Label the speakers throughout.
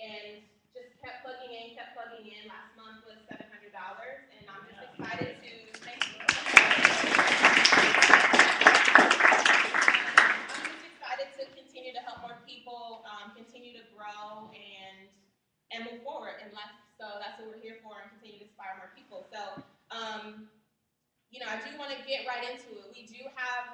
Speaker 1: and just kept plugging in, kept plugging in. Last month was $700, and I'm just excited to thank you. I'm just excited to continue to help more people, continue to grow and move forward in life. So that's what we're here for, and continue to inspire more people. So, I do want to get right into it. We do have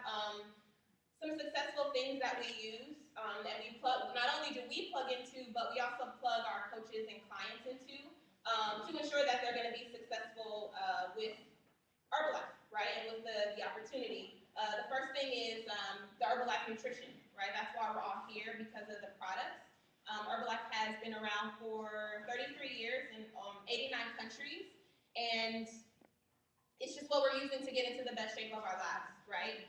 Speaker 1: some successful things that we use that we plug. Not only do we plug into, but we also plug our coaches and clients into to ensure that they're going to be successful with Herbalife, right, and with the opportunity. The first thing is the Herbalife nutrition, right? That's why we're all here, because of the products. Herbalife has been around for 33 years in 89 countries, and it's just what we're using to get into the best shape of our lives, right?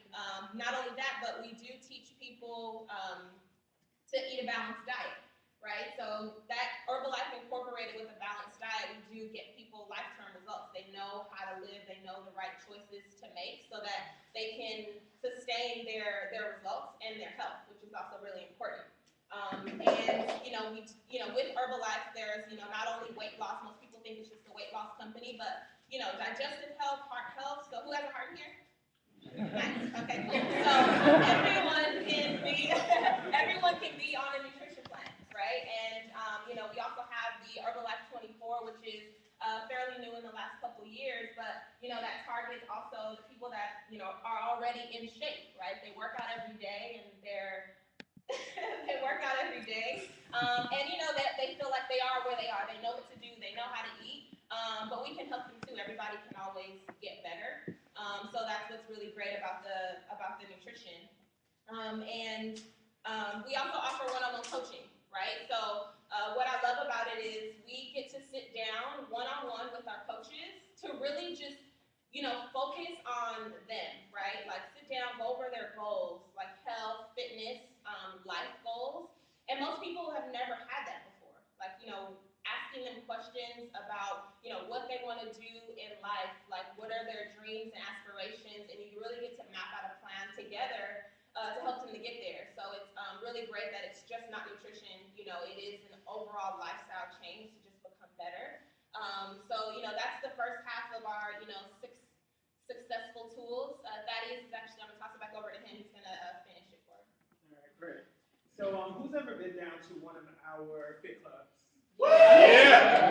Speaker 1: Not only that, but we do teach people to eat a balanced diet, right? So that Herbalife incorporated with a balanced diet, we do get people lifetime results. They know how to live, they know the right choices to make so that they can sustain their results and their health, which is also really important. With Herbalife, there's, not only weight loss. Most people think it's just a weight loss company, but, digestive health, heart health. So who has a heart here? Nice. Okay, cool. So everyone can be on a nutrition plan, right? And, we also have the Herbalife 24, which is fairly new in the last couple years, but, that targets also the people that, are already in shape, right? They work out every day, and they work out every day, that they feel like they are where they are. They know what to do. They know how to eat, but we can help them too. Everybody can always get better. So that's what's really great about the nutrition. We also offer one-on-one coaching, right? So what I love about it is we get to sit down one-on-one with our coaches to really just focus on them, right? Like sit down, go over their goals, like health, fitness, life goals. And most people have never had that before. Like, asking them questions about, what they want to do in life, like what are their dreams and aspirations, and you really get to map out a plan together to help them to get there. So it's really great that it's just not nutrition, it is an overall lifestyle change to just become better. That's the first half of our, six successful tools. Thaddeus is actually, I'm going to toss it back over to him. He's going to finish it for us.
Speaker 2: All right, great. So who's ever been down to one of our fit clubs?
Speaker 3: Yeah.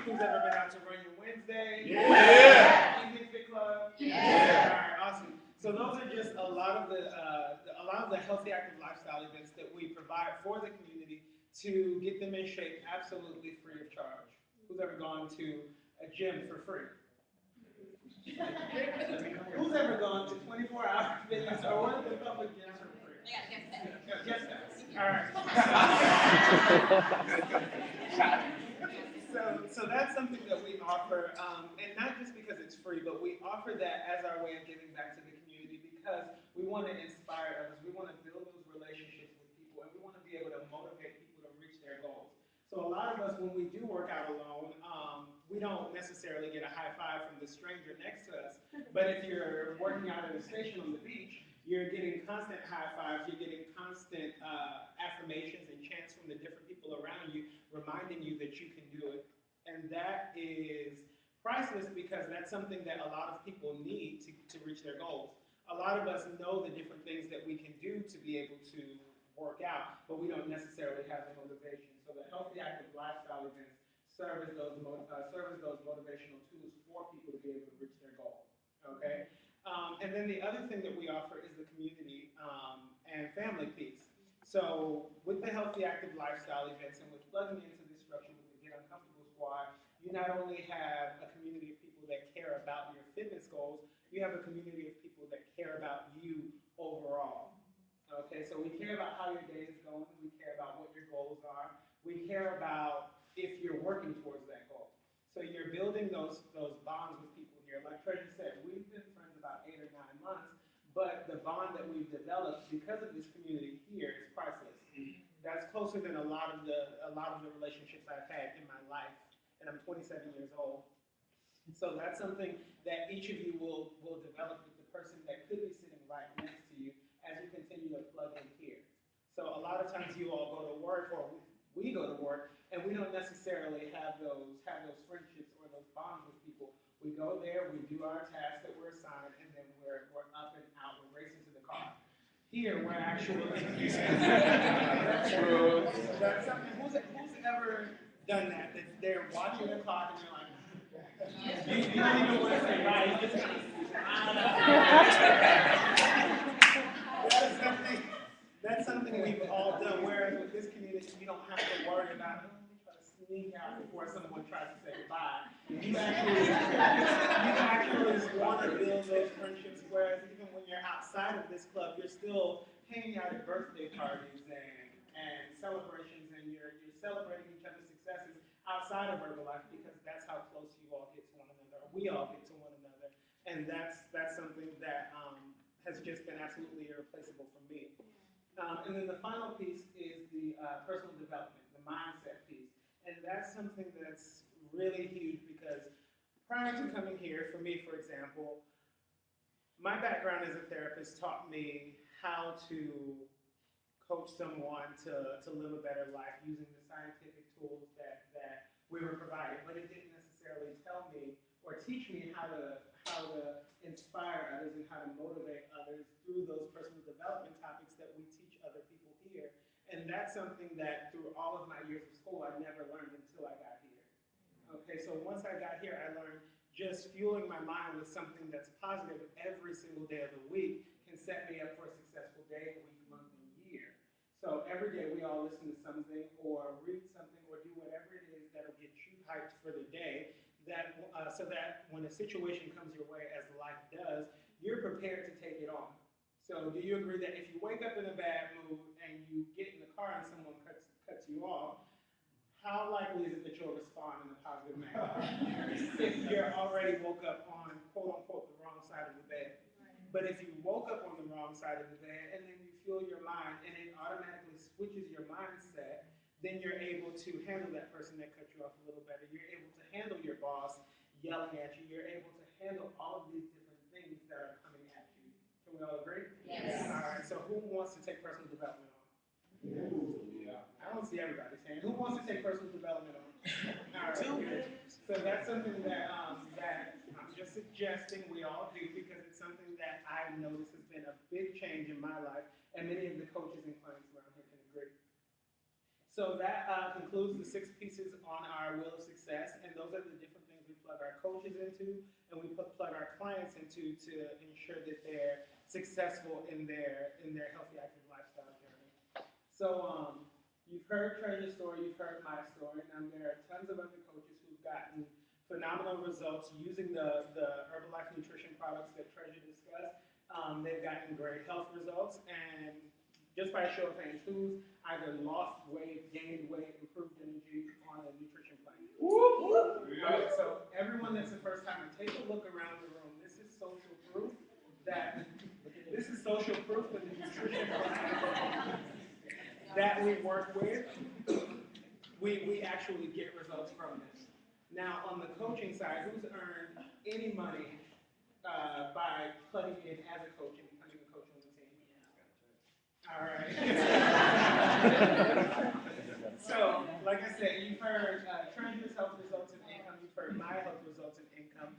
Speaker 2: Who's ever been out to Run Your Wednesday?
Speaker 3: Yeah.
Speaker 2: Evening Fit Club?
Speaker 3: Yeah.
Speaker 2: All right, awesome. So those are just a lot of the healthy, active lifestyle events that we provide for the community to get them in shape absolutely free of charge. Who's ever gone to a gym for free? Who's ever gone to 24-hour fitness or one of the public gyms for free?
Speaker 1: Yeah,
Speaker 2: Yes, all right. So that's something that we offer, and not just because it's free, but we offer that as our way of giving back to the community because we want to inspire others. We want to build those relationships with people, and we want to be able to motivate people to reach their goals. So a lot of us, when we do work out alone, we don't necessarily get a high five from the stranger next to us. But if you're working out at a station on the beach, you're getting constant high fives, you're getting constant affirmations and chants from the different people around you, reminding you that you can do it. And that is priceless because that's something that a lot of people need to reach their goals. A lot of us know the different things that we can do to be able to work out, but we don't necessarily have the motivation. So the healthy, active lifestyle events serve as those motivational tools for people to be able to reach their goal. Okay. And then the other thing that we offer is the community and family piece. So with the healthy, active lifestyle events and with plugging into this structure with the Get Uncomfortable Squad, you not only have a community of people that care about your fitness goals, you have a community of people that care about you overall. Okay, so we care about how your day is going. We care about what your goals are. We care about if you're working towards that goal. So you're building those bonds with people here. Like Treasure said, we've been friends about 8 or 9 months, but the bond that we've developed because of this community here is priceless. That's closer than a lot of the relationships I've had in my life, and I'm 27 years old. So that's something that each of you will develop with the person that could be sitting right next to you as you continue to plug in here. So a lot of times you all go to work, or we go to work and we don't necessarily have those friendships or those bonds with people. We go there, we do our tasks that we're assigned, and then we're up and out, we're racing to the car. Here, we're actually. That's true. That's something. Who's ever done that? That they're watching the clock and they're like, you don't even want to say bye. You just that's something we've all done. Whereas with this community, you don't have to worry about it. Try to sneak out before someone tries to say goodbye. You actually just want to build those friendships. Whereas even when you're outside of this club, you're still hanging out at birthday parties and celebrations, and you're celebrating each other's successes outside of Herbalife because that's how close you all get to one another. Or we all get to one another, and that's something that has just been absolutely irreplaceable for me. And then the final piece is the personal development, the mindset piece, and that's something that's really huge because prior to coming here, for me, for example, my background as a therapist taught me how to coach someone to live a better life using the scientific tools that we were provided, but it didn't necessarily tell me or teach me how to inspire others and how to motivate others through those personal development topics that we teach other people here. And that's something that through all of my years of school, I never learned until I got here. Okay, so once I got here, I learned just fueling my mind with something that's positive every single day of the week can set me up for a successful day, week, month, and year. So every day we all listen to something or read something or do whatever it is that'll get you hyped for the day, so that when a situation comes your way, as life does, you're prepared to take it on. So do you agree that if you wake up in a bad mood and you get in the car and someone cuts you off, how likely is it that you'll respond in a positive manner if you're already woke up on, quote unquote, the wrong side of the bed? But if you woke up on the wrong side of the bed and then you fuel your mind and it automatically switches your mindset, then you're able to handle that person that cut you off a little better. You're able to handle your boss yelling at you. You're able to handle all of these different things that are coming at you. Can we all agree?
Speaker 1: Yes.
Speaker 2: All right, so who wants to take personal development on?
Speaker 3: Yeah.
Speaker 2: I don't see everybody saying. Who wants to take personal development on? All right. So that's something that that I'm just suggesting we all do because it's something that I've noticed has been a big change in my life, and many of the coaches and clients around here can agree. So that concludes the 6 pieces on our Wheel of Success, and those are the different things we plug our coaches into, and we plug our clients into to ensure that they're successful in their healthy, active lifestyle journey. So you've heard Treasure's story, you've heard my story, and there are tons of other coaches who've gotten phenomenal results using the Herbalife nutrition products that Treasure discussed. They've gotten great health results, and just by a show of hands, who's either lost weight, gained weight, improved energy on a nutrition plan? Right, so everyone that's the first timer, take a look around the room. This is social proof that the nutrition plan that we work with, we actually get results from this. Now, on the coaching side, who's earned any money by plugging in as a coach and becoming a coach on the team? All right. So, like I said, you've heard Treasure's health results in income. You've heard my health results in income.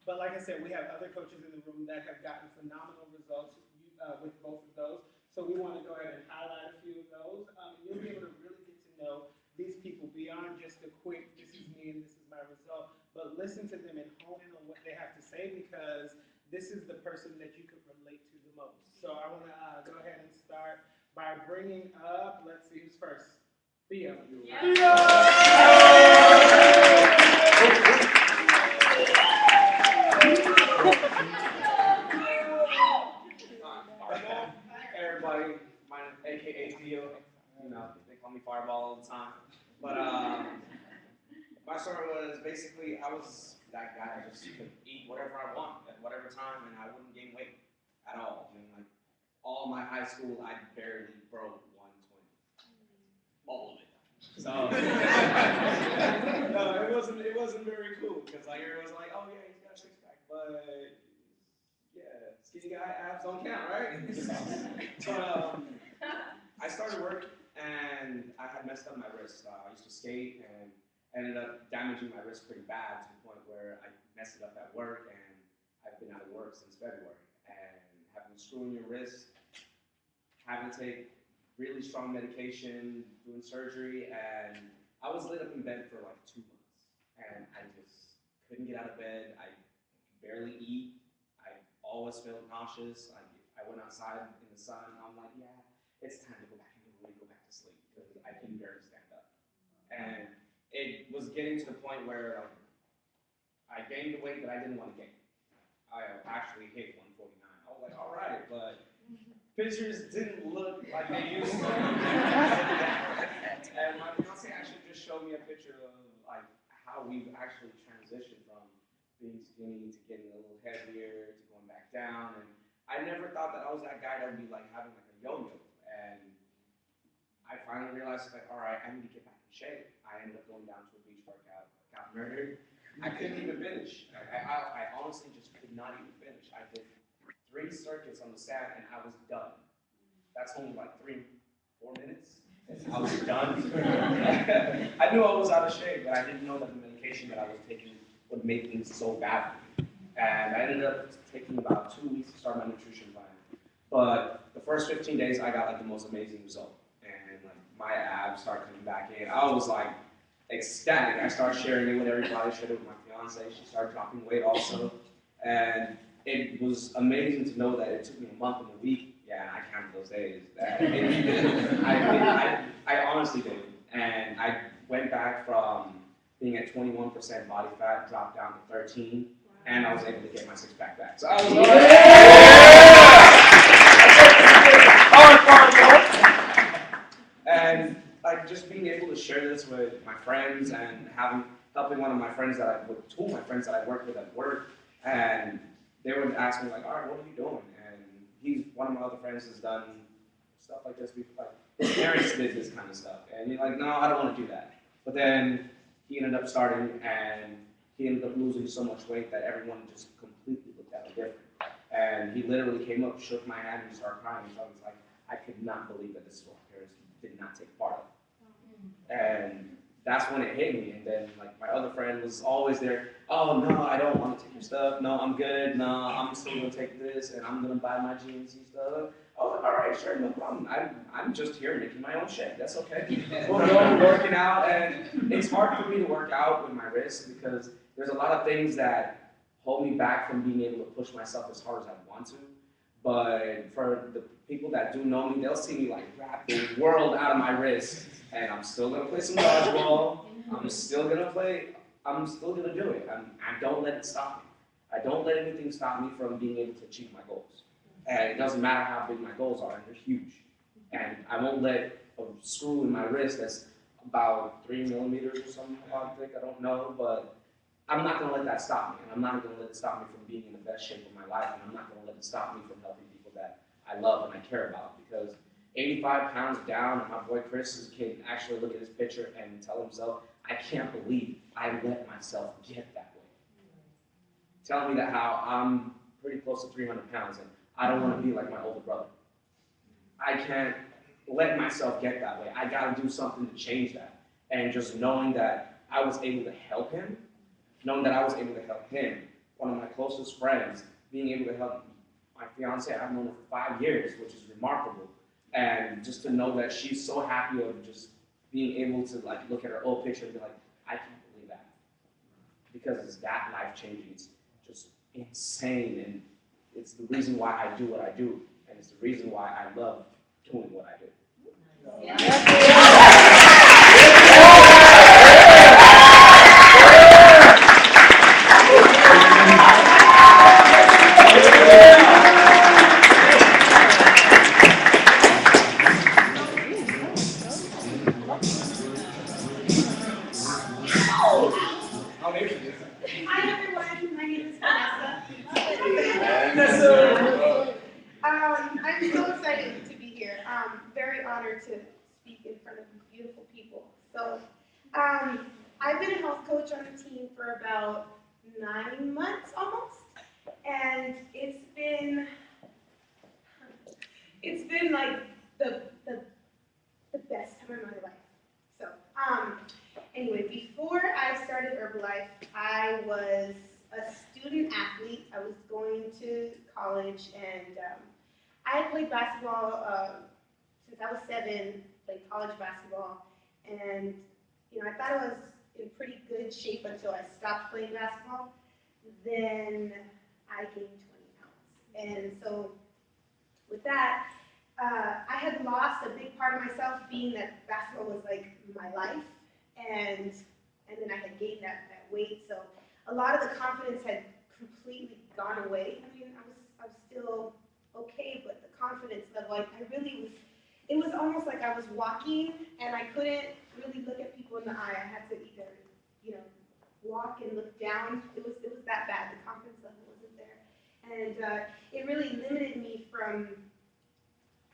Speaker 2: But like I said, we have other coaches in the room that have gotten phenomenal results with both of those. So we want to go ahead and highlight a few of those. You'll be able to really get to know these people beyond just a quick, this is me and this is my result, but listen to them and hone in on what they have to say because this is the person that you could relate to the most. So I want to go ahead and start by bringing up, let's see who's first. Theo.
Speaker 4: Everybody, my name is AKA Theo. You know, they call me Fireball all the time. But my story was basically I was that guy that just could eat whatever I want at whatever time, and I wouldn't gain weight at all. I mean, like all my high school, I barely broke 120, all of it. So no, it wasn't very cool because like everyone was like, oh yeah, he's got a 6-pack, but yeah, skinny guy abs don't count, right? But I started work and I had messed up my wrist. I used to skate and ended up damaging my wrist pretty bad to the point where I messed it up at work, and I've been out of work since February. And having a screw in your wrist, having to take really strong medication, doing surgery, and I was laid up in bed for like 2 months, and I just couldn't get out of bed. I barely eat. I always felt nauseous. I went outside in the sun. I'm like, yeah, it's time to go back in the room and go back to sleep because I can barely stand up. And it was getting to the point where like, I gained the weight that I didn't want to gain. I actually hit 149. I was like, all right, but pictures didn't look like they used to. And my fiance actually just showed me a picture of like how we've actually transitioned from being skinny to getting a little heavier to going back down. And I never thought that I was that guy that would be like having like a yo-yo. And I finally realized like, all right, I need to get back in shape. I ended up going down to a beach workout, got murdered. I couldn't even finish. I honestly just could not even finish. I did 3 circuits on the sand and I was done. That's only like 3-4 minutes and I was done. I knew I was out of shape, but I didn't know that the medication that I was taking would make things so bad for me. And I ended up taking about 2 weeks to start my nutrition plan. But the first 15 days, I got like the most amazing result. And like my abs started coming back in. I was like ecstatic. I started sharing it with everybody, shared it with my fiance. She started dropping weight also. And it was amazing to know that it took me a month and a week. Yeah, I counted those days. I honestly did. And I went back from being at 21% body fat, dropped down to 13, and I was able to get my 6-pack back. So I was and like just being able to share this with my friends and helping one of my friends two of my friends that I work with at work, and they would ask me like, all right, what are you doing? And one of my other friends has done stuff like this before, like his parents did this kind of stuff, and you're like, no, I don't want to do that. But then he ended up starting, and he ended up losing so much weight that everyone just completely looked at him different. And he literally came up, shook my hand, and started crying. So I was like, I could not believe that this is what my parents did not take part of. And that's when it hit me. And then like my other friend was always there. Oh no, I don't want to take your stuff. No, I'm good. No, I'm still gonna take this, and I'm gonna buy my GNC stuff. Oh, all right, sure, no problem. I'm just here making my own shit. That's okay. We'll go working out, and it's hard for me to work out with my wrist because there's a lot of things that hold me back from being able to push myself as hard as I want to. But for the people that do know me, they'll see me like wrap the world out of my wrist, and I'm still gonna play some dodgeball. I'm still gonna do it. I don't let it stop me. I don't let anything stop me from being able to achieve my goals. And it doesn't matter how big my goals are, and they're huge. And I won't let a screw in my wrist that's about 3 millimeters or something thick, I don't know, but I'm not gonna let that stop me. And I'm not gonna let it stop me from being in the best shape of my life, and I'm not gonna let it stop me from helping people that I love and I care about. Because 85 pounds down, and my boy Chris can actually look at his picture and tell himself, I can't believe I let myself get that way. Telling me that how I'm pretty close to 300 pounds, and I don't want to be like my older brother. I can't let myself get that way. I got to do something to change that. And just knowing that I was able to help him, knowing that I was able to help him, one of my closest friends, being able to help my fiance, I've known her for 5 years, which is remarkable. And just to know that she's so happy of just being able to like look at her old picture and be like, I can't believe that. Because it's that life-changing. It's just insane. And it's the reason why I do what I do. And it's the reason why I love doing what I do.
Speaker 5: Hi everyone, my name is Vanessa. I'm so excited to be here. Very honored to speak in front of beautiful people. So, I've been a health coach on the team for about 9 months almost, and it's been like the best time of my life. So, anyway, before I started Herbalife, I was a student athlete. I was going to college, and I had played basketball since I was 7, played college basketball, and I thought I was in pretty good shape until I stopped playing basketball. Then I gained 20 pounds. And so with that, I had lost a big part of myself, being that basketball was like my life, and then I had gained that weight. So a lot of the confidence had completely gone away. I mean, I was still okay, but the confidence level, I really was, it was almost like I was walking and I couldn't really look at people in the eye. I had to either, walk and look down. It was that bad. The confidence level wasn't there. And it really limited me from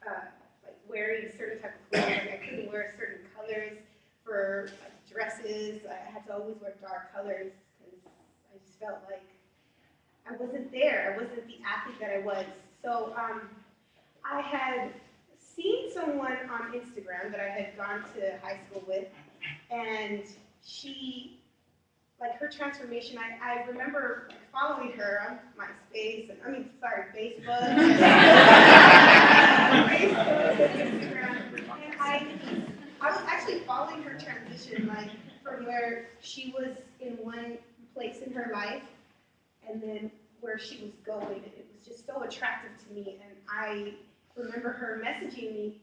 Speaker 5: like wearing certain type of clothes. Like I couldn't wear certain colors for like dresses. I had to always wear dark colors because I just felt like I wasn't there. I wasn't the athlete that I was. So I had seen someone on Instagram that I had gone to high school with, and she, like her transformation, I remember following her on MySpace, Facebook, and Instagram, and I was actually following her transition, like from where she was in one place in her life, and then where she was going. It was just so attractive to me, and I remember her messaging me,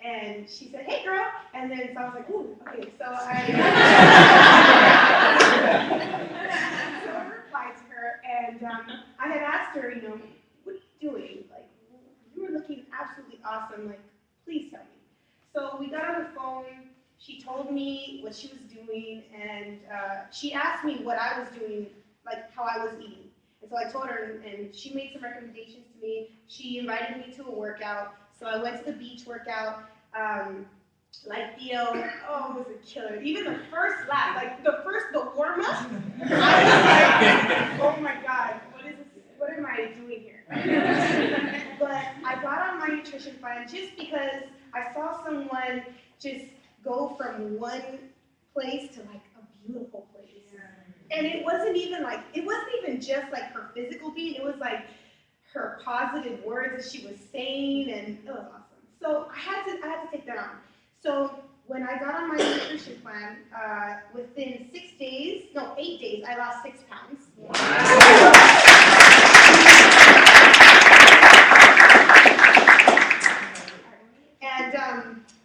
Speaker 5: and she said, "Hey, girl," and then so I was like, "Ooh, okay." So I replied to her, and I had asked her, "What are you doing? Like, you were looking absolutely awesome. Like, please tell me." So we got on the phone. She told me what she was doing, and she asked me what I was doing, like how I was eating. And so I told her, and she made some recommendations to me. She invited me to a workout. So I went to the beach workout. Like Theo, it was a killer. Even the first lap, like the warm-up, I was like, oh my God, what am I doing here? But I got on my nutrition plan just because I saw someone just go from one place to like a beautiful place. And it wasn't even just like her physical being, it was like her positive words that she was saying, and it was awesome. So I had to take that on. So when I got on my nutrition plan, within 8 days, I lost 6 pounds. And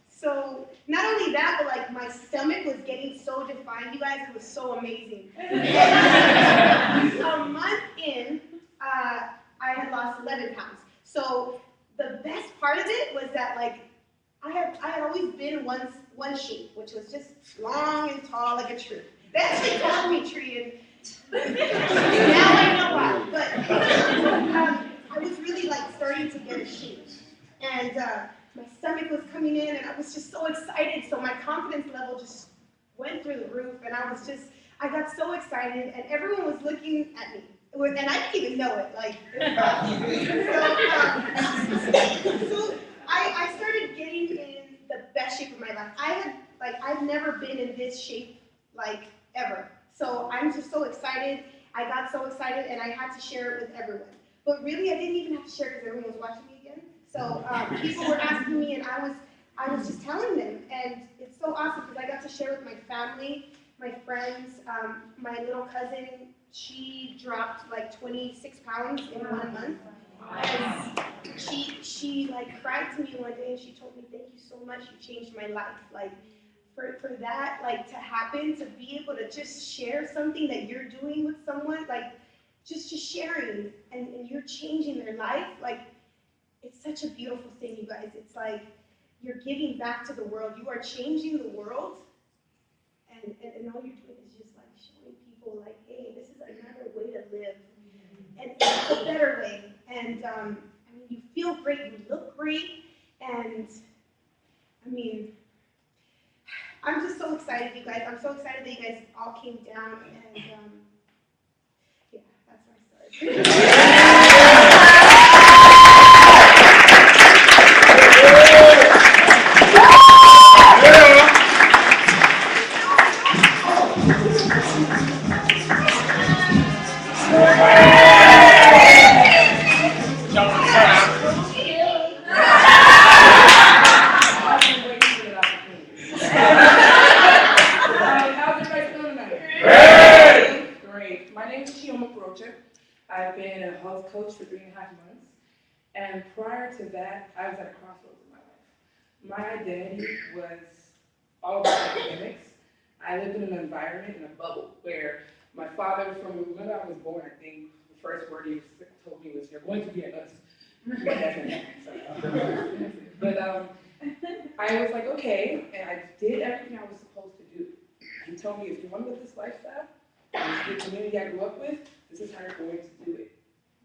Speaker 5: so not only that, but like my stomach was getting so defined, you guys, it was so amazing. A month in, I had lost 11 pounds. So the best part of it was that like I had always been one shape, which was just long and tall like a tree. They actually called me tree, and now I know why. But I was really like starting to get a shape, and my stomach was coming in, and I was just so excited. So my confidence level just went through the roof, and I got so excited, and everyone was looking at me. And I didn't even know it, like, so I started getting in the best shape of my life. I've never been in this shape, like, ever. So I'm just so excited. I got so excited, and I had to share it with everyone. But really, I didn't even have to share it because everyone was watching me again. So people were asking me, and I was just telling them. And it's so awesome because I got to share with my family, my friends, my little cousin. She dropped like 26 pounds in 1 month. And she like cried to me one day, and she told me, "Thank you so much. You changed my life." Like for that, like to happen, to be able to just share something that you're doing with someone, like just sharing, and you're changing their life. Like it's such a beautiful thing, you guys. It's like you're giving back to the world. You are changing the world, and all you're doing is just like showing people, like, hey, this is another way to live, and it's a better way. And I mean, you feel great, you look great, and I mean, I'm just so excited, you guys. I'm so excited that you guys all came down, and yeah, that's my story.
Speaker 6: months. And prior to that, I was at a crossroads in my life. My identity was all about academics. I lived in an environment, in a bubble, where my father, from the moment I was born, I think the first word he told me was, "You're going to be a nurse." But I was like, okay, and I did everything I was supposed to do. He told me, if you want to live this lifestyle, this is the community I grew up with, this is how you're going to do it.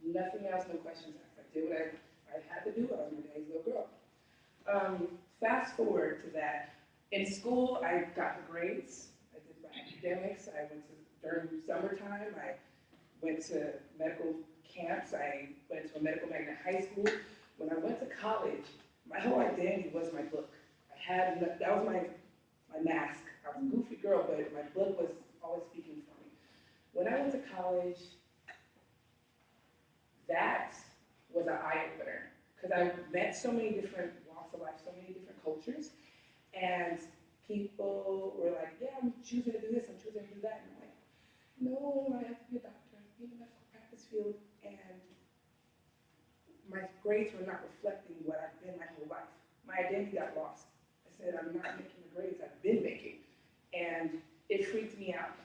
Speaker 6: Nothing else, no questions asked. I did what I had to do. I was my daddy's little girl. Fast forward to that. In school, I got the grades. I did my academics. I went to, during summertime, I went to medical camps. I went to a medical magnet high school. When I went to college, my whole identity was my book. That was my mask. I was a goofy girl, but my book was always speaking for me. When I went to college, that was an eye-opener, because I met so many different walks of life, so many different cultures, and people were like, yeah, I'm choosing to do this, I'm choosing to do that, and I'm like, no, I have to be a doctor, I have to be in the medical practice field, and my grades were not reflecting what I've been my whole life. My identity got lost. I said, I'm not making the grades I've been making, and it freaked me out.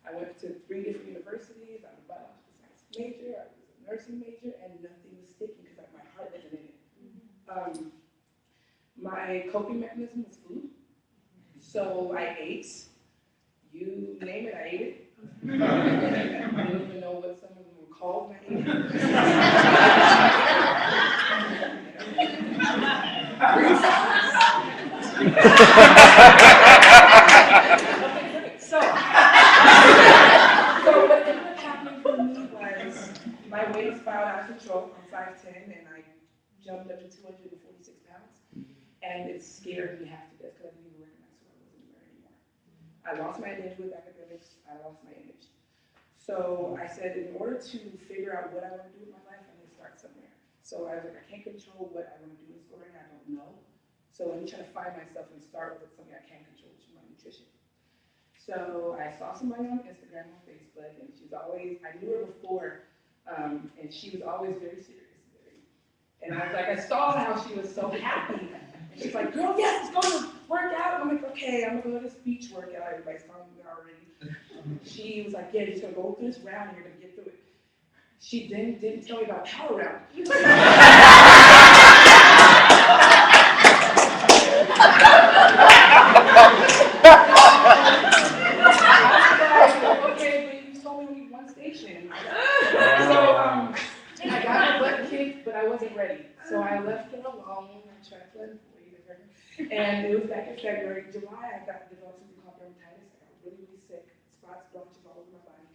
Speaker 6: I went to 3 different universities, I'm a biological science major, I was a nursing major, and nothing was sticking because my heart wasn't in it. My coping mechanism was food, so I ate. You name it, I ate it. I didn't even know what some of them were called when I ate it. So what ended up happening for me was my weight spiraled out of control. I'm 5'10", and I jumped up to 246 pounds, and it scared me half to death because I didn't even recognize who I was anymore. I lost my identity with academics. I lost my image. So I said, in order to figure out what I want to do with my life, I need to start somewhere. So I was like, I can't control what I want to do in school right now. I don't know. So let me try to find myself and start with something I can control, which is my nutrition. So I saw somebody on Instagram and Facebook, and she's always, I knew her before, and she was always very serious. And I was like, I saw how she was so happy. And she's like, girl, yes, let's go to work out. And I'm like, okay, I'm gonna go to this beach workout. Everybody's telling me already. She was like, yeah, you're just gonna go through this round and you're gonna get through it. She then didn't tell me about power round. Okay, but you told me we need one station. So I got my butt kicked, but I wasn't ready. So I left her alone. I tried to wait her. And it was back in February. July, I developed something called dermatitis. I got really, really sick. Spots, blotches all over my body.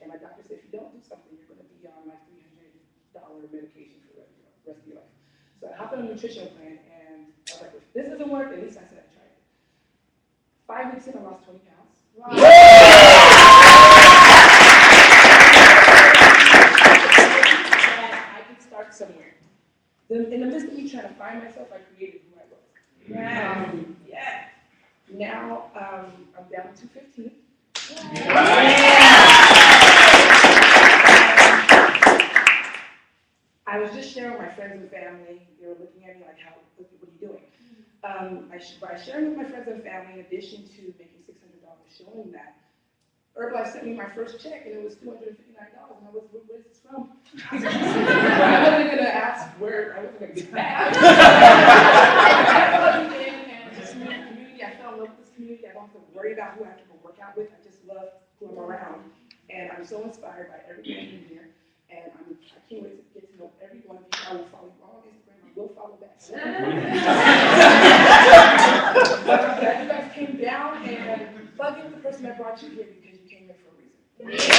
Speaker 6: And my doctor said, if you don't do something, you're going to be on like $300 medication for the rest of your life. So I hopped on a nutrition plan, and I was like, if this doesn't work, at least I said I tried it. 5 weeks in, I lost 20 pounds. Wow. Somewhere. In the midst of me trying to find myself, I created who I was. Yeah. Yeah. Now I'm down to 215. I was just sharing with my friends and family. They were looking at me like, what are you doing? By sharing with my friends and family, in addition to making $600, showing that, Herbalife sent me my first check, and it was $259, and I was, where's this from? I wasn't going to ask where, I wasn't going to get back. I plugged in, and this community, I fell in love with this community. I don't have to worry about who I have to go work out with. I just love who I'm around, and I'm so inspired by everybody in here, and I can't wait to get to know every one of you. I will follow you all on Instagram. I will follow back. But I'm glad you guys came down, and plug in with the person that brought you here, because you came here for a reason.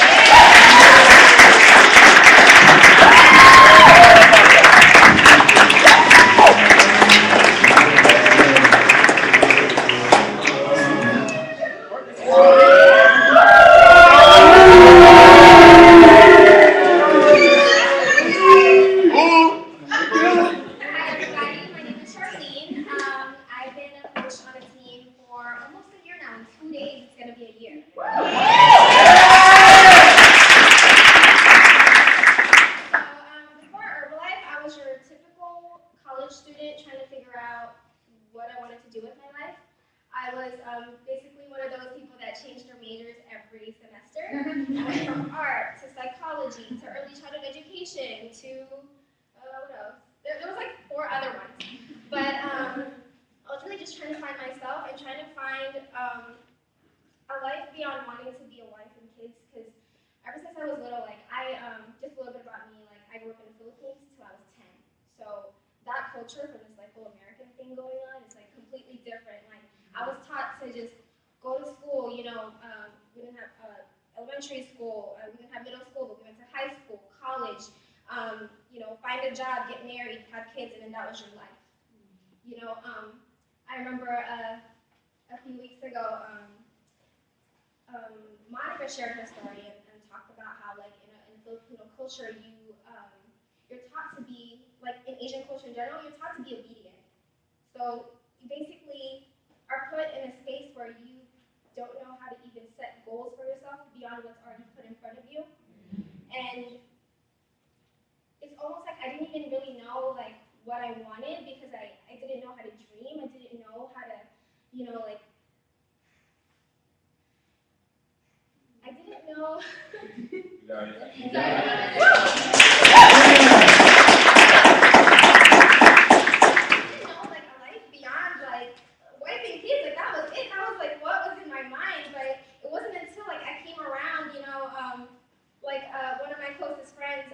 Speaker 7: that changed their majors every semester. I went from art to psychology to early childhood education to, what else? There was like 4 other ones. But I was really just trying to find myself and trying to find a life beyond wanting to be a wife and kids. Because ever since I was little, like just a little bit about me, like I grew up in the Philippines till I was 10. So that culture from this like whole American thing going on is like completely different. Like I was taught to just go to school, we didn't have elementary school, we didn't have middle school, but we went to high school, college, find a job, get married, have kids, and then that was your life. I remember a few weeks ago, Monica shared her story and talked about how like in Filipino culture, you're taught to be, like in Asian culture in general, you're taught to be obedient. So you basically are put in a space where you don't know how to even set goals for yourself beyond what's already put in front of you. And it's almost like I didn't even really know like what I wanted because I didn't know how to dream. I didn't know how to, I didn't know. One of my closest friends,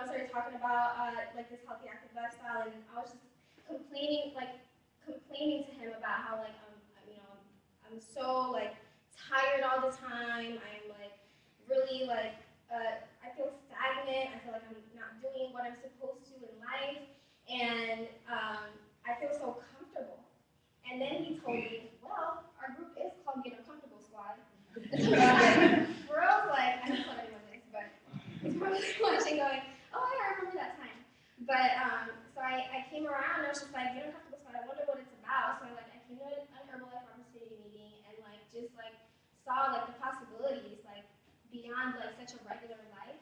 Speaker 7: started talking about like this healthy active lifestyle, and I was just complaining to him about how I'm so like tired all the time. I'm like really like I feel stagnant. I feel like I'm not doing what I'm supposed to in life, and I feel so comfortable. And then he told me, well, our group is called Get Uncomfortable Squad. We're all like, I don't tell anyone this, but it's probably watching going, oh yeah, I remember that time. But so I came around and I was just like, Get Uncomfortable Squad, I wonder what it's about. So I came to an Herbalife opportunity meeting and just saw like the possibilities like beyond like such a regular life.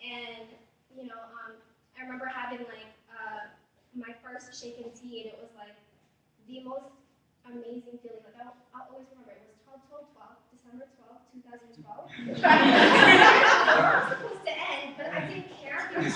Speaker 7: And I remember having my first shaken tea, and it was like the most amazing feeling. Like I'll always remember it was December 12th, 2012. It was supposed to end, but I didn't care because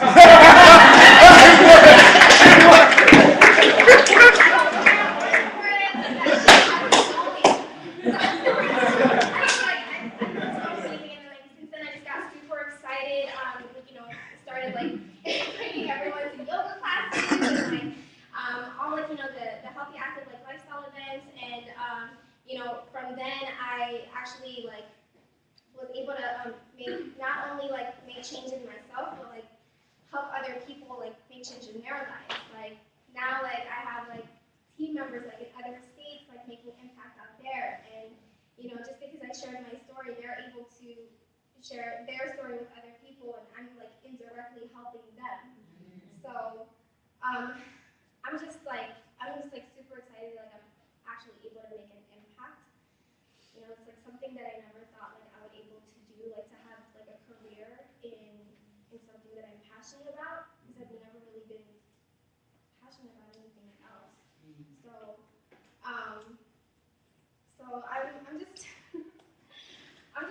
Speaker 7: started inviting everyone to yoga classes and all the healthy active lifestyle events, and from then I actually was able to not only make change in myself, but help other people make change in their lives. Now I have team members in other states making impact out there, and just because I shared my story, they're able to share their story with other people, and I'm indirectly helping them. So I'm just super excited that I'm actually able to make an impact. It's something that I never thought I would able to do, to have a career in something that I'm passionate about, because I've never really been passionate about anything else. So I'm just I'm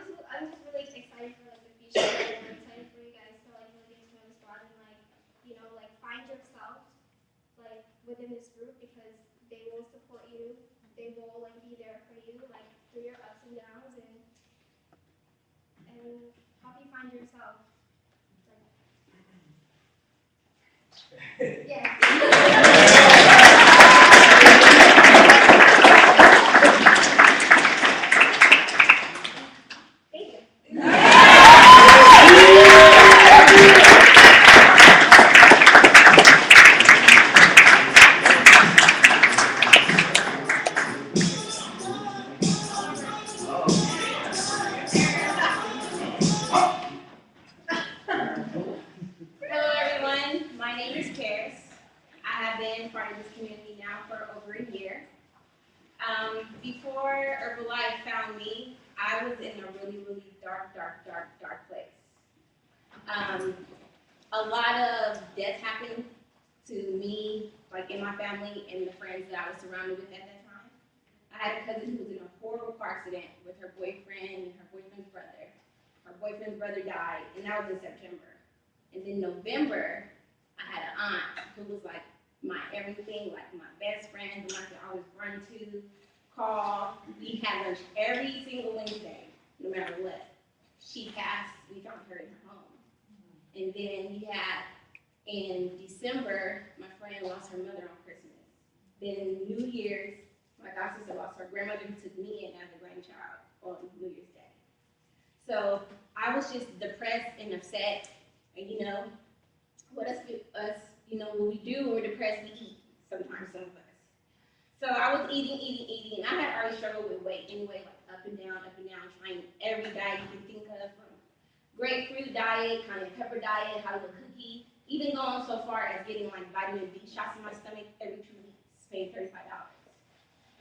Speaker 7: just really excited for the future. I'm excited for you guys to get to know the squad and find yourself within this group, because they will support you. They will be there for you through your ups and downs, and help you find yourself. Thank you.
Speaker 1: Hello everyone, my name is Karis. I have been part of this community now for over a year. Before Herbalife found me, I was in a really, really dark place. A lot of death happened to me, in my family and the friends that I was surrounded with at that time. I had a cousin who was in a horrible car accident with her
Speaker 8: boyfriend's brother died, and that was in September. And then November, I had an aunt who was like my everything, like my best friend, who I could always run to, call. We had lunch every single Wednesday, no matter what. She passed, we found her in her home. And then we had, in December, my friend lost her mother on Christmas. Then New Year's, my god sister lost her grandmother who took me in as a grandchild on New Year's Day. So I was just depressed and upset, and you know, what us, what we do when we're depressed, we eat sometimes, some of us. So I was eating, and I had already struggled with weight anyway, like up and down, trying every diet you can think of, from grapefruit diet, cayenne pepper diet, Hollywood cookie, even going so far as getting like vitamin B shots in my stomach every 2 weeks, paying $35.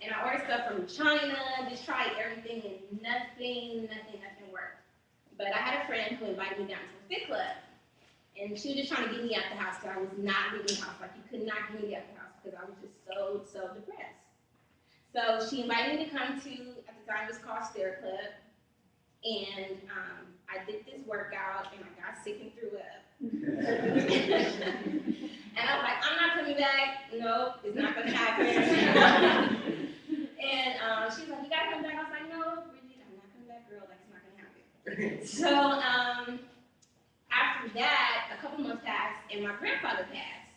Speaker 8: And I ordered stuff from China, just tried everything, and nothing worked. But I had a friend who invited me down to a fit club, and she was just trying to get me out the house, because I was not leaving the house. Like, you could not get me out the house, because I was just so depressed. So she invited me to come to, at the time it was called Stair Club, and I did this workout, and I got sick and threw up. And I was like, I'm not coming back. No, it's not gonna happen. And she was like, you gotta come back. I was like, no, Bridget, I'm not coming back, girl. Like, it's not gonna happen. So after that, a couple months passed, and my grandfather passed.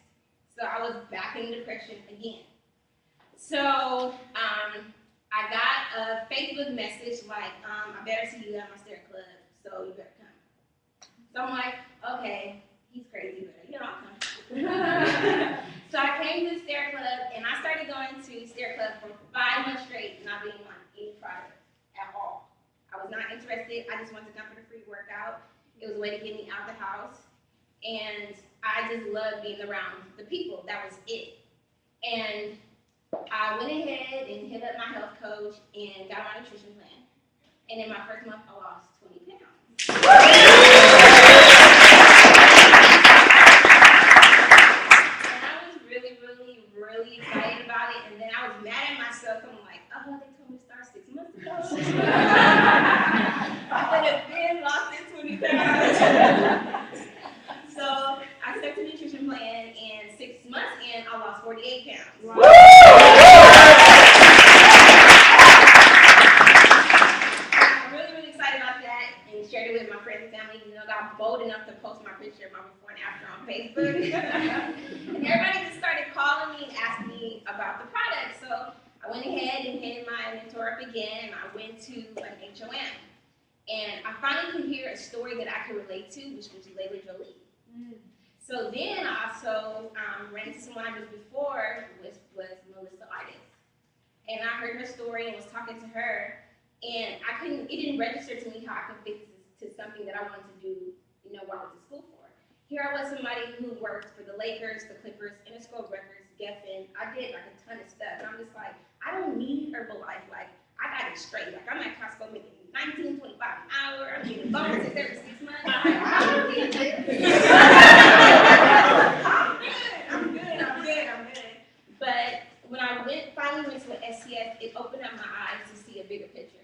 Speaker 8: So I was back in depression again. So I got a Facebook message like, I better see you at my Stair Club, so you better come. So I'm like, okay, he's crazy, but you know, I'll come. So I came to the Stair Club, and I started going to Stair Club for 5 months straight, not being on any product at all. I was not interested. I just wanted to come for the free workout. It was a way to get me out of the house, and I just loved being around the people. That was it. And I went ahead and hit up my health coach and got my nutrition plan. And in my first month, I lost 20 pounds. Really excited about it, and then I was mad at myself. I'm like, oh, they told me to start 6 months ago. I could have been lost in 20 pounds. So I stuck to the nutrition plan, and 6 months in, I lost 48 pounds. Wow. I'm really excited about that, and shared it with my friends and family. You know, got bold enough to post my picture of my before and after on Facebook. And everybody just started calling me and asking me about the product. So I went ahead and hit my mentor up again, and I went to an HOM. And I finally could hear a story that I could relate to, which was Layla Jolie. So then I also ran into someone I knew before, which was Melissa Artis. And I heard her story and was talking to her, and it didn't register to me how I could fix this to something that I wanted to do, you know, while I was in school for. Here I was, somebody who worked for the Lakers, the Clippers, Interscope Records, Geffen. I did like a ton of stuff, and I'm just like, I don't need Herbalife. Like, I got it straight. Like, I'm at Costco making $19.25 an hour. I'm getting bonuses every 6 months. I'm like, I don't need it. I'm good. But when I finally went to an SCS, it opened up my eyes to see a bigger picture.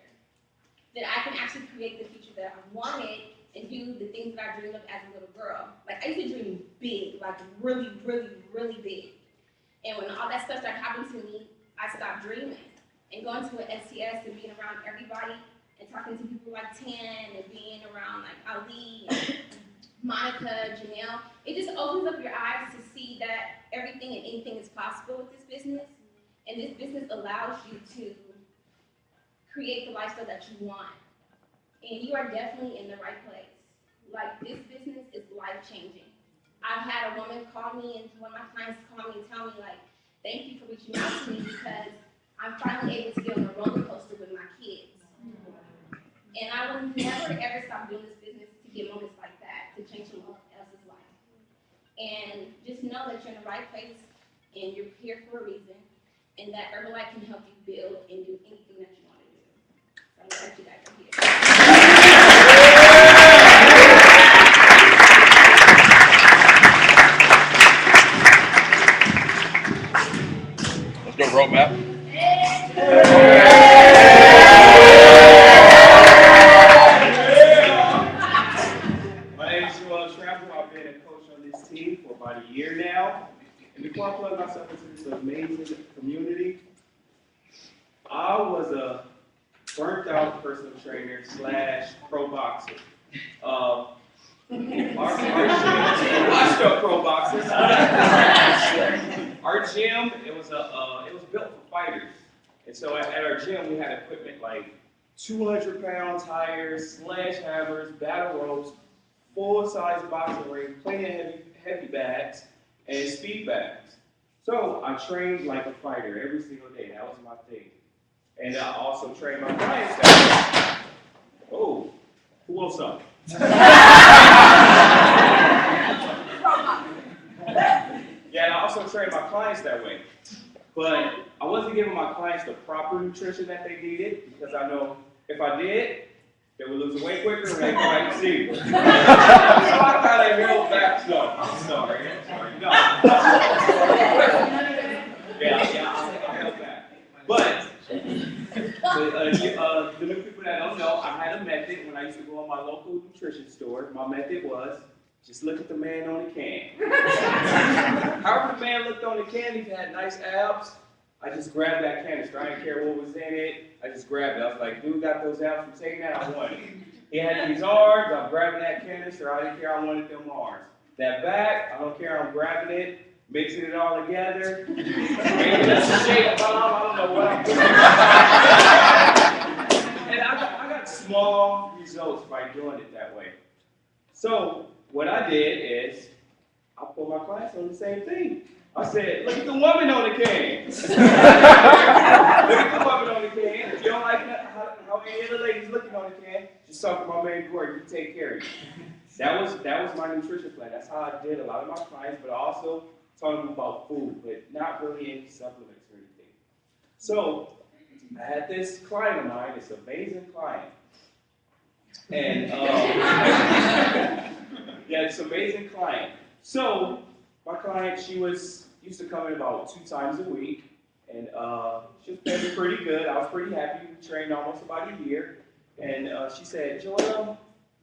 Speaker 8: That I can actually create the future that I wanted and do the things that I dreamed of as a little girl. Like, I used to dream big, like really big. And when all that stuff started happening to me, I stopped dreaming. And going to an SCS and being around everybody and talking to people like Tan and being around like Ali and Monica, Janelle, it just opens up your eyes to see that everything and anything is possible with this business. And this business allows you to create the lifestyle that you want. And you are definitely in the right place. Like, this business is life-changing. I've had a woman call me, and one of my clients call me and tell me, like, thank you for reaching out to me because I'm finally able to get on a roller coaster with my kids. And I will never, ever stop doing this business to get moments like that, to change someone else's life. And just know that you're in the right place, and you're here for a reason, and that Herbalife can help you build and do anything that you want to do. So I'm glad you guys are here.
Speaker 3: Let's go, roadmap.
Speaker 9: personal trainer / pro boxer. Our gym, washed up pro boxers. Our gym, it was built for fighters. And so at our gym, we had equipment like 200-pound tires, sledgehammers, battle ropes, full-size boxing ring, plenty of heavy bags, and speed bags. So I trained like a fighter every single day. That was my thing. And I also trained my clients that way. Oh, who wants some? Yeah, and I also trained my clients that way. But I wasn't giving my clients the proper nutrition that they needed because I know if I did, they would lose weight quicker and they'd come back to see me. So I kind of held back some. I'm sorry. No. Yeah, I held back. But the new people that don't know, I had a method when I used to go on my local nutrition store. My method was just look at the man on the can. However the man looked on the can, he had nice abs. I just grabbed that canister. I didn't care what was in it. I just grabbed it. I was like, dude got those abs from taking that, I want it. He had these arms, I'm grabbing that canister. I didn't care, I wanted them arms. That back, I don't care, I'm grabbing it, mixing it all together. Maybe that's a shake bomb, I don't know what I'm doing. And I got small results by doing it that way. So what I did is, I put my clients on the same thing. I said, look at the woman on the can. Look at the woman on the can. If you don't like how any other ladies looking on the can, just talk to my man Gordon, he take care of you. That was my nutrition plan. That's how I did a lot of my clients, but I also taught them about food, but not really any supplements or anything. So I had this client of mine, this amazing client. And yeah, this amazing client. So my client, she used to come in about 2 times a week, and she was paying me pretty good. I was pretty happy. We trained almost about a year, and she said, Joel,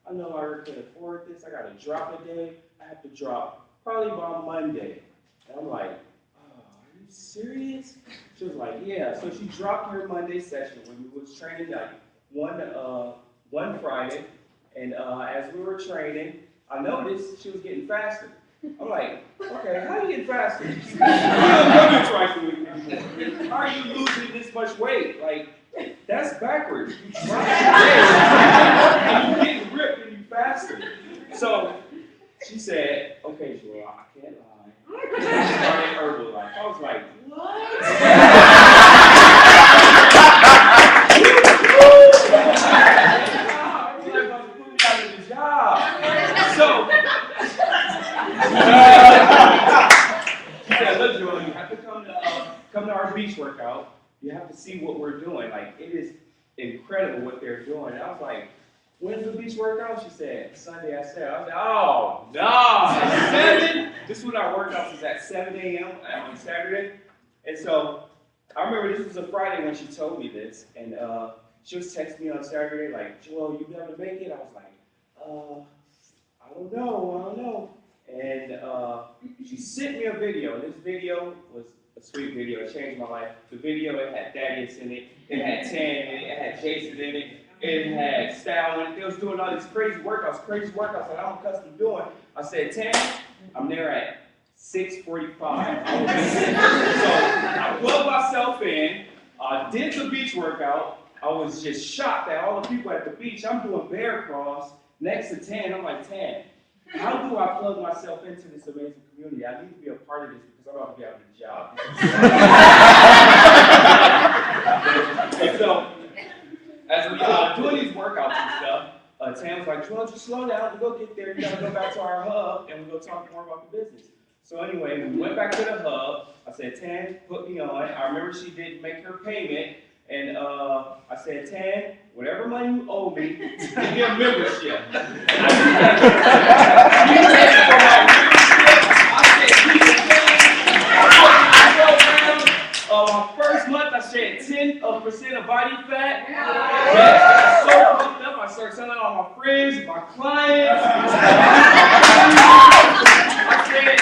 Speaker 9: I know I really can afford this. I got to drop a day. I have to drop probably by Monday. And I'm like, oh, are you serious? She was like, yeah. So she dropped her Monday session when we was training like one Friday, and as we were training, I noticed she was getting faster. I'm like, okay, how are you getting faster? You don't come here twice a week anymore. How are you losing this much weight? Like, that's backwards. You try and you getting ripped and you faster. So she said, okay, Joel, I can't lie. I started Herbalife. I was like, what? She said, look, Joel, you have to come to our beach workout. You have to see what we're doing. Like, it is incredible what they're doing. And I was like, when's the beach workout? She said, Sunday at 7. I was like, oh, no, 7? This is when our workouts is at 7 a.m. on Saturday. And so I remember this was a Friday when she told me this. And she was texting me on Saturday, like, Joel, you be able to make it? I was like, I don't know. And she sent me a video, and this video was a sweet video. It changed my life. The video, it had Thaddeus in it, it had Tan in it, it had Jason in it, it had Stal in it. They was doing all these crazy workouts that I'm accustomed to doing. I said, Tan, I'm there at 6:45. So I plugged myself in, did the beach workout. I was just shocked at all the people at the beach. I'm doing bear crawls next to Tan. I'm like, Tan, how do I plug myself into this amazing community? I need to be a part of this because I'm about to be out of the job. And so, as we doing these workouts and stuff, Tan was like, Joel, just slow down. We'll go get there. You gotta go back to our hub and we'll go talk more about the business. So anyway, we went back to the hub. I said, Tan, put me on. I remember she did make her payment. And I said, Tan, whatever money you owe me, give me a membership. I my first month, I shed 10% of body fat. I got so pumped up, I started telling all my friends, my clients. I said,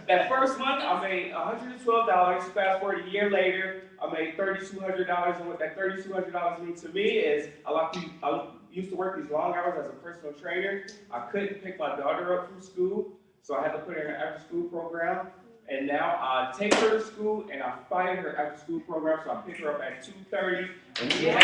Speaker 9: that first month, I made $112. Fast forward a year later, I I made $3,200, and what that $3,200 means to me is I used to work these long hours as a personal trainer. I couldn't pick my daughter up from school, so I had to put her in an after-school program. And now I take her to school and I find her after-school program, so I pick her up at 2:30 and we hang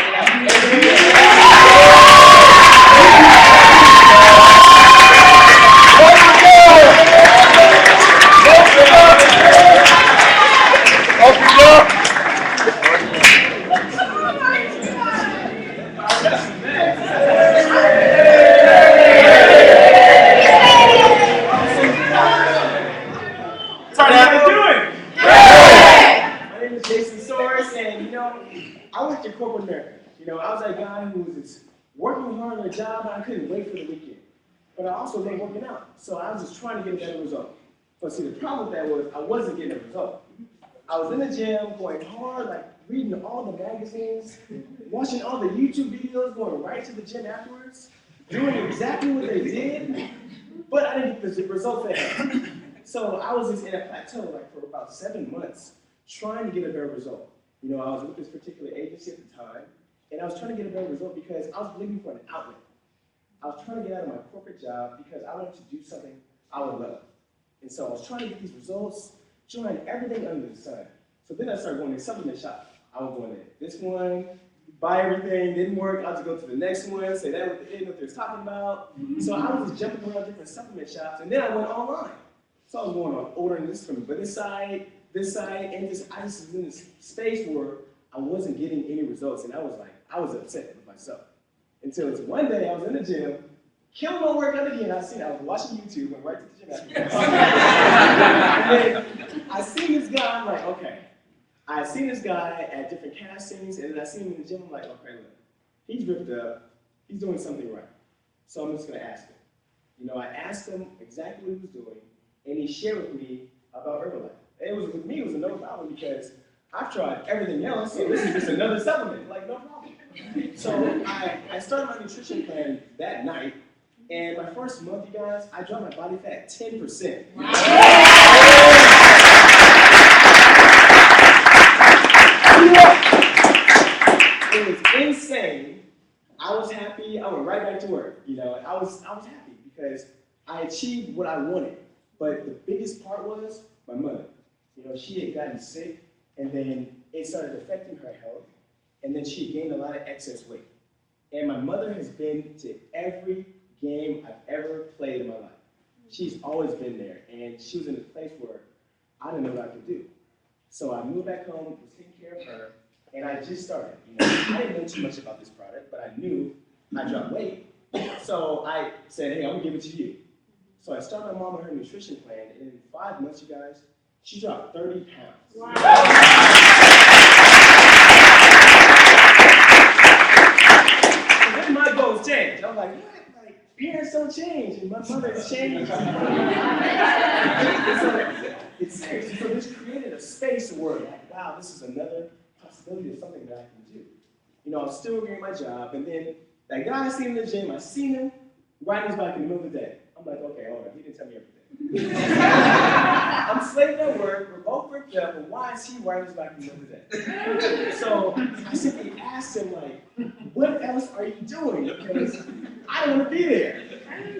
Speaker 9: I worked in corporate America. I was that guy who was working hard on a job and I couldn't wait for the weekend. But I also loved working out, so I was just trying to get a better result. But see, the problem with that was I wasn't getting a result. I was in the gym, going hard, like reading all the magazines, watching all the YouTube videos, going right to the gym afterwards, doing exactly what they did, but I didn't get the results they had. So I was just in a plateau like for about 7 months, trying to get a better result. I was with this particular agency at the time, and I was trying to get a better result because I was looking for an outlet. I was trying to get out of my corporate job because I wanted to do something I would love. And so I was trying to get these results, trying everything under the sun. So then I started going to supplement shops. I was going to this one, buy everything, didn't work, I'll just go to the next one, say that didn't know what they was talking about. So I was just jumping around different supplement shops, and then I went online. So I was going on ordering this from this side, and I just was in this space where I wasn't getting any results, and I was upset with myself. Until one day I was in the gym, killing my workout again. I was watching YouTube, went right to the gym after that. I seen this guy, I'm like, okay. I seen this guy at different castings, and then I seen him in the gym, I'm like, okay, look, he's ripped up, he's doing something right. So I'm just gonna ask him. I asked him exactly what he was doing, and he shared with me about Herbalife. With me, it was a no problem because I've tried everything else, so this is just another supplement, like no problem. So I started my nutrition plan that night, and my first month, you guys, I dropped my body fat 10%. Wow. It was insane. I was happy. I went right back to work. I was happy because I achieved what I wanted. But the biggest part was my mother. She had gotten sick, and then it started affecting her health, and then she gained a lot of excess weight. And my mother has been to every game I've ever played in my life. She's always been there, and she was in a place where I didn't know what I could do. So I moved back home, was taking care of her, and I just started. I didn't know too much about this product, but I knew I dropped weight. So I said, hey, I'm gonna give it to you. So I started my mom on her nutrition plan, and in 5 months, you guys, she dropped 30 pounds. Wow. So then my goals changed. I was like, what? Like, parents don't change, and my mother has changed. It's serious. So this created a space where, like, wow, this is another possibility of something that I can do. I was still getting my job, and then that guy I seen in the gym, I seen him riding his bike in the middle of the day. I'm like, okay, hold on, he didn't tell me everything. I'm slaving at work, we're both ripped up, but why is he riding his bike in the middle of the day? So I simply asked him, like, what else are you doing? Because I don't want to be there.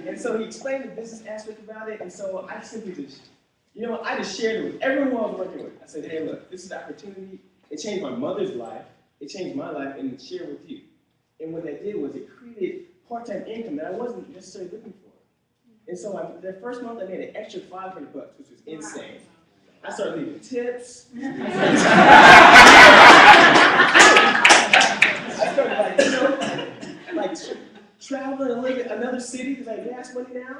Speaker 9: And so he explained the business aspect about it, and so I simply just, I just shared it with everyone who I was working with. I said, hey, look, this is the opportunity. It changed my mother's life, it changed my life, and share it with you. And what that did was it created part-time income that I wasn't necessarily looking for. And so that first month I made an extra $500, which was insane. I started leaving tips. I started traveling and living in another city because I had gas money now.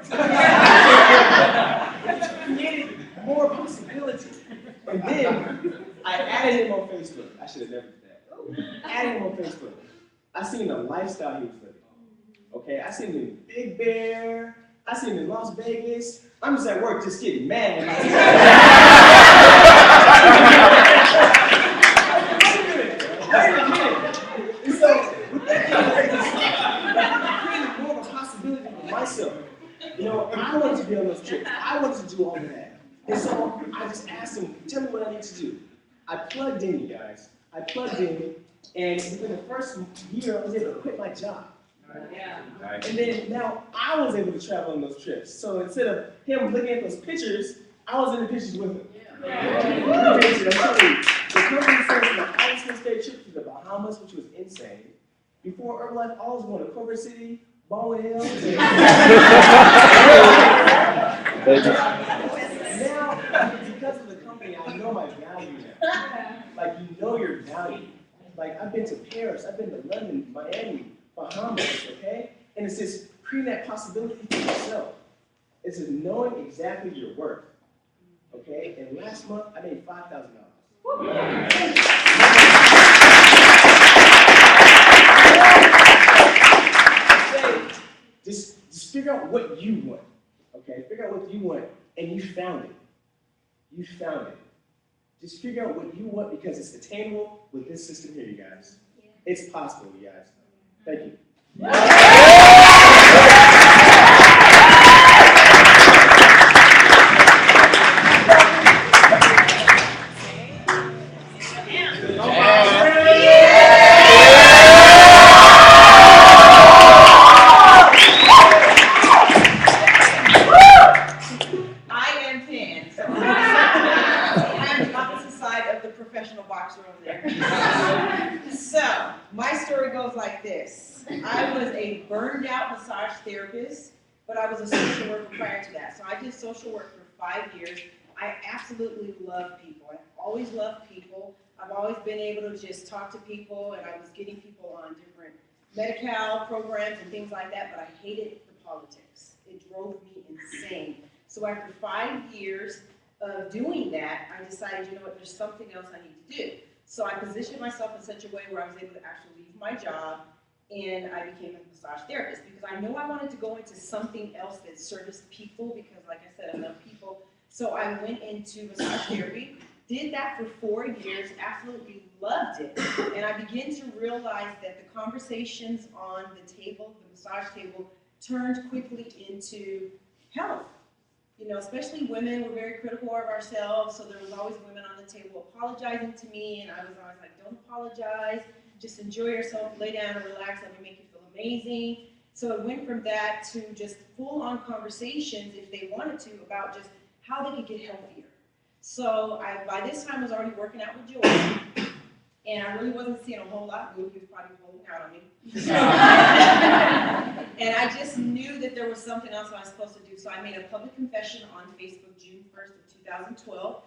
Speaker 9: It created more possibility. And then I added him on Facebook. I should have never did that. Added him on Facebook. I seen the lifestyle he was living. Okay, I seen him in Big Bear. I seen him in Las Vegas. I'm just at work just getting mad. Wait a minute. And so with that created more of a possibility for myself. I wanted to be on those trips. I wanted to do all of that. And so I just asked him, tell me what I need to do. I plugged in, you guys.
Speaker 10: I plugged in, and within the first year, I was able to quit my job.
Speaker 9: Nice.
Speaker 10: And then now I was able to travel on those trips. So instead of him looking at those pictures, I was in the pictures with him. Amazing, I'm telling you. The company sent us on a all-state trip to the Bahamas, which was insane. Before Herbalife, I was going to Culver City, Baldwin Hills. Now, because of the company, I know my value now. Like, you know your value. Like, I've been to Paris, I've been to London, Miami, Bahamas, okay? And it's just creating that possibility for yourself. It's just knowing exactly your worth, okay? And last month, I made $5,000. Just figure out what you want, okay? Figure out what you want, and you found it. You found it. Just figure out what you want because it's attainable with this system here, you guys. It's possible, you guys. Thank you.
Speaker 11: I am 10, so I'm the opposite side of the professional boxer over there. So, my story goes like this. I was a burned out massage therapist, but I was a social worker prior to that. So I did social work for 5 years. I absolutely love people. I've always loved people. I've always been able to just talk to people, and I was getting people on different Medi-Cal programs and things like that, but I hated the politics. It drove me insane. So after 5 years of doing that, I decided, you know what, there's something else I need to do. So I positioned myself in such a way where I was able to actually leave my job, and I became a massage therapist because I know I wanted to go into something else that serviced people because, like I said, I love people. So I went into massage therapy, did that for 4 years, absolutely loved it, and I began to realize that the conversations on the table, the massage table, turned quickly into health. You know, especially women, we're very critical of ourselves, so there was always women on the table apologizing to me, and I was always like, don't apologize, just enjoy yourself, lay down and relax, let me make you feel amazing. So it went from that to just full-on conversations, if they wanted to, about just how they could get healthier. So by this time, I was already working out with Joy, and I really wasn't seeing a whole lot move. He was probably holding out on me. And I just knew that there was something else I was supposed to do. So I made a public confession on Facebook June 1st of 2012.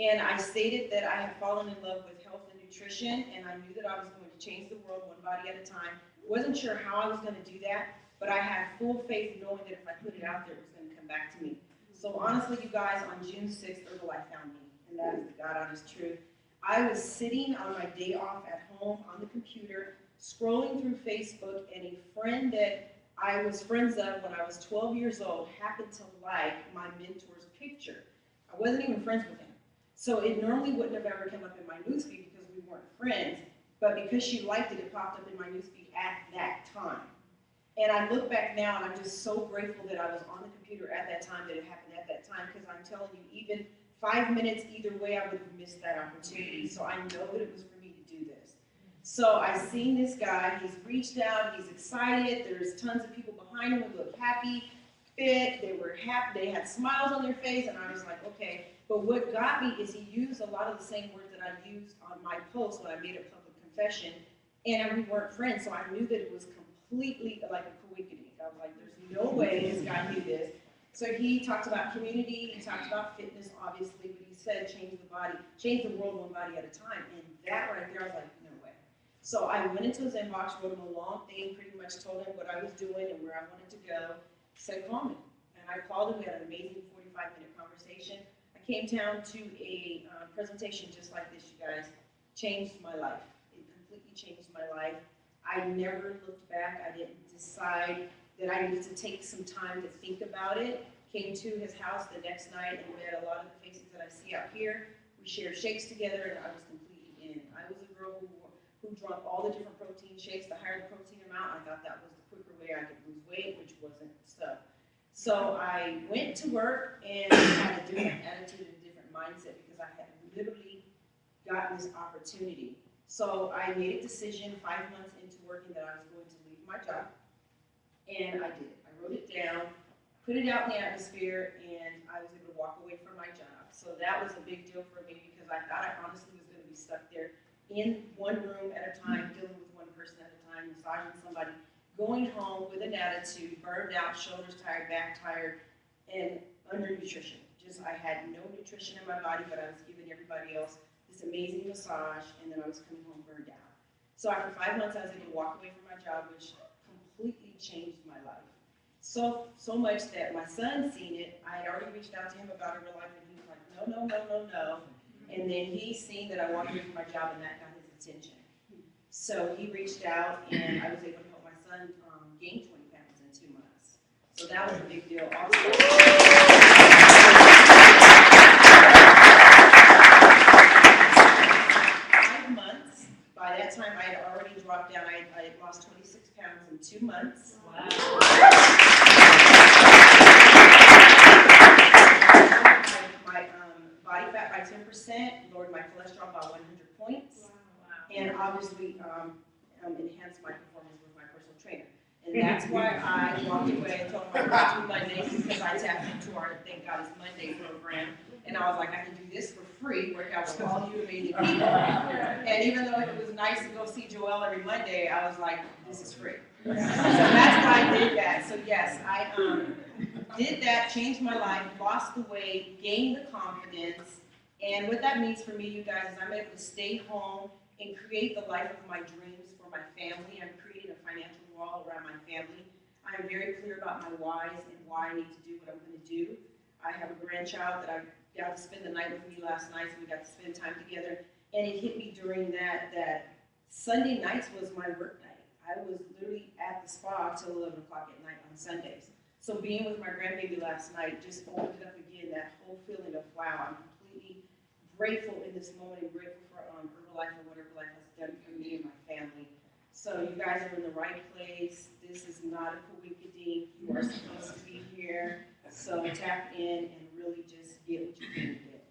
Speaker 11: And I stated that I had fallen in love with health and nutrition, and I knew that I was going to change the world one body at a time. Wasn't sure how I was going to do that, but I had full faith knowing that if I put it out there, it was going to come back to me. So honestly, you guys, on June 6th, Herbalife found me, and that is the God honest truth. I was sitting on my day off at home on the computer, scrolling through Facebook, and a friend that I was friends of when I was 12 years old happened to like my mentor's picture. I wasn't even friends with him. So it normally wouldn't have ever come up in my newsfeed because we weren't friends, but because she liked it, it popped up in my newsfeed at that time. And I look back now and I'm just so grateful that I was on the computer at that time, that it happened at that time, because I'm telling you, even 5 minutes either way, I would have missed that opportunity. So I know that it was for me to do this. So I seen this guy, he's reached out, he's excited, there's tons of people behind him who look happy, fit, they were happy, they had smiles on their face, and I was like, okay. But what got me is he used a lot of the same words that I used on my post when I made a public confession, and we weren't friends, so I knew that it was completely like a coincidence. I was like, there's no way this guy knew this. So he talked about community, he talked about fitness, obviously, but he said change the body, change the world one body at a time, and that right there, I was like, no way. So I went into his inbox, wrote him a long thing, pretty much told him what I was doing and where I wanted to go, said call me. And I called him, we had an amazing 45-minute conversation. I came down to a presentation just like this, you guys. Changed my life. It completely changed my life. I never looked back. I didn't decide that I needed to take some time to think about it. Came to his house the next night and met a lot of the faces that I see out here. We shared shakes together and I was completely in. I was a girl who drank all the different protein shakes. The higher the protein amount, I thought that was the quicker way I could lose weight, which wasn't so. So I went to work and had a different attitude and a different mindset because I had literally gotten this opportunity. So I made a decision 5 months into working that I was going to leave my job. And I did. I wrote it down, put it out in the atmosphere, and I was able to walk away from my job. So that was a big deal for me because I thought I honestly was going to be stuck there in one room at a time, dealing with one person at a time, massaging somebody, going home with an attitude, burned out, shoulders tired, back tired, and under nutrition. Just I had no nutrition in my body, but I was giving everybody else this amazing massage, and then I was coming home burned out. So after 5 months, I was able to walk away from my job, which completely changed my life. So much that my son seen it. I had already reached out to him about Herbalife, and he was like, no, no, no, no, no. And then he seen that I walked away from my job, and that got his attention. So he reached out, and I was able to help my son gain 20 pounds in 2 months. So that was a big deal also. 5 months. By that time, I had already dropped down. I had lost 26 pounds in 2 months. Wow. My body fat by 10%, lowered my cholesterol by 100 points, and obviously enhanced my performance with my personal trainer. And that's why I walked away and told him I would do Mondays, because I tapped into our Thank God It's Monday program. And I was like, I can do this for free, work out with all you amazing people. And even though it was nice to go see Joelle every Monday, I was like, this is free. So that's why I did that. So yes, I did that, changed my life, lost the weight, gained the confidence. And what that means for me, you guys, is I'm able to stay home and create the life of my dreams for my family. I'm creating a financial wall around my family. I'm very clear about my whys and why I need to do what I'm going to do. I have a grandchild that I got to spend the night with me last night, so we got to spend time together. And it hit me during that Sunday nights was my work night. I was literally at the spa till 11 o'clock at night on Sundays. So being with my grandbaby last night just opened it up again, that whole feeling of, wow, I'm completely grateful in this moment and grateful for Herbalife and what Herbalife has done for me and my family. So you guys are in the right place. This is not a coinkydink. You are supposed to be here. So tap in and really just get what you can get.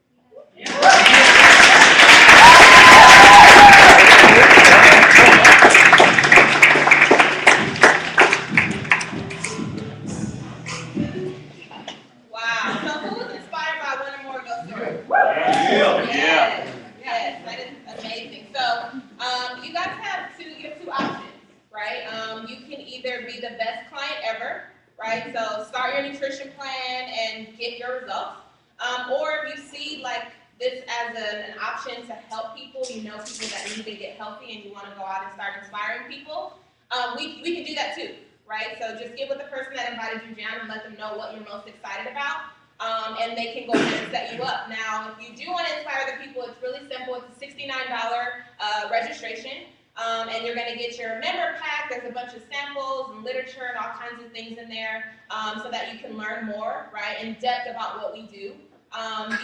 Speaker 1: Wow. So who was inspired by one or more ghost stories?
Speaker 3: Yeah.
Speaker 1: Yes, that is amazing. So you guys have two options, right? You can either be the best client ever, right? So start your nutrition plan and get your results. Or if you see like this as an option to help people, you know people that need to get healthy and you want to go out and start inspiring people, we can do that too, right? So just get with the person that invited you down and let them know what you're most excited about. And they can go ahead and set you up. Now, if you do want to inspire the people, it's really simple. It's a $69 registration. And you're going to get your member pack. There's a bunch of samples and literature and all kinds of things in there so that you can learn more, right, in depth about what we do.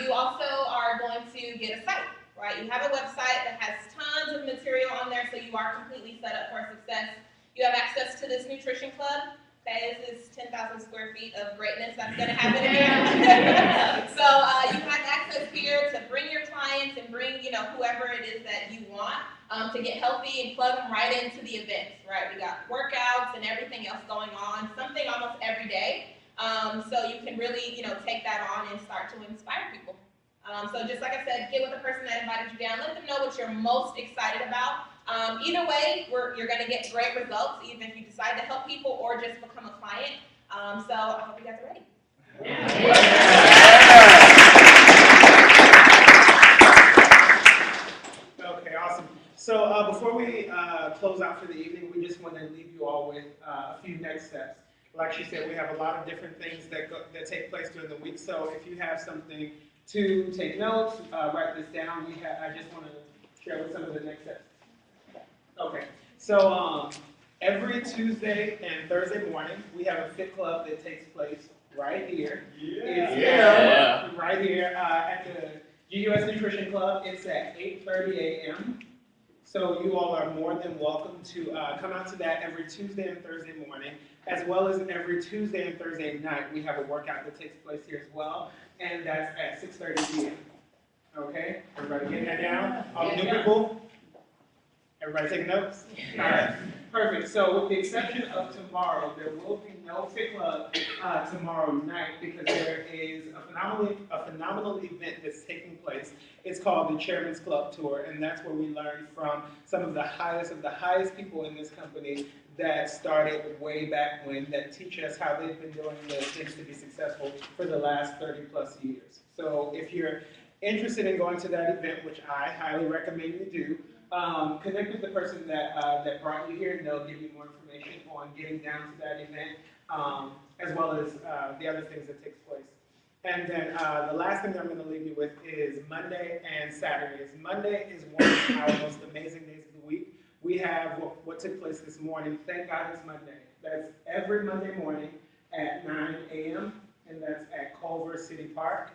Speaker 1: You also are going to get a site, right? You have a website that has tons of material on there, so you are completely set up for success. You have access to this nutrition club. Okay, this is 10,000 square feet of greatness that's going to happen here. So you have access here to bring your clients and bring, whoever it is that you want to get healthy and plug them right into the events, right? We got workouts and everything else going on, something almost every day. So you can really, take that on and start to inspire people. So just like I said, get with the person that invited you down. Let them know what you're most excited about. Either way, you're going to get great results, even if you decide to help people or just become a client. So I hope you guys are ready.
Speaker 2: Okay, awesome. So before we close out for the evening, we just want to leave you all with a few next steps. Like she said, we have a lot of different things that take place during the week. So if you have something to take notes, write this down. I just want to share with some of the next steps. Okay, so every Tuesday and Thursday morning, we have a fit club that takes place right here.
Speaker 3: Yeah.
Speaker 2: Right here at the GUS Nutrition Club. It's at 8:30 a.m. So you all are more than welcome to come out to that every Tuesday and Thursday morning, as well as every Tuesday and Thursday night. We have a workout that takes place here as well, and that's at 6:30 p.m. Okay, everybody getting that down? All the new people? Everybody taking notes? All right, perfect. So with the exception of tomorrow, there will be no Fit Club tomorrow night because there is a phenomenal event that's taking place. It's called the Chairman's Club Tour, and that's where we learn from some of the highest people in this company that started way back when, that teach us how they've been doing the things to be successful for the last 30 plus years. So if you're interested in going to that event, which I highly recommend you do, connect with the person that brought you here, and they'll give you more information on getting down to that event, as well as the other things that takes place. And then the last thing that I'm going to leave you with is Monday and Saturdays. Monday is one of our most amazing days of the week. We have what took place this morning. Thank God it's Monday. That's every Monday morning at 9 a.m., and that's at Culver City Park.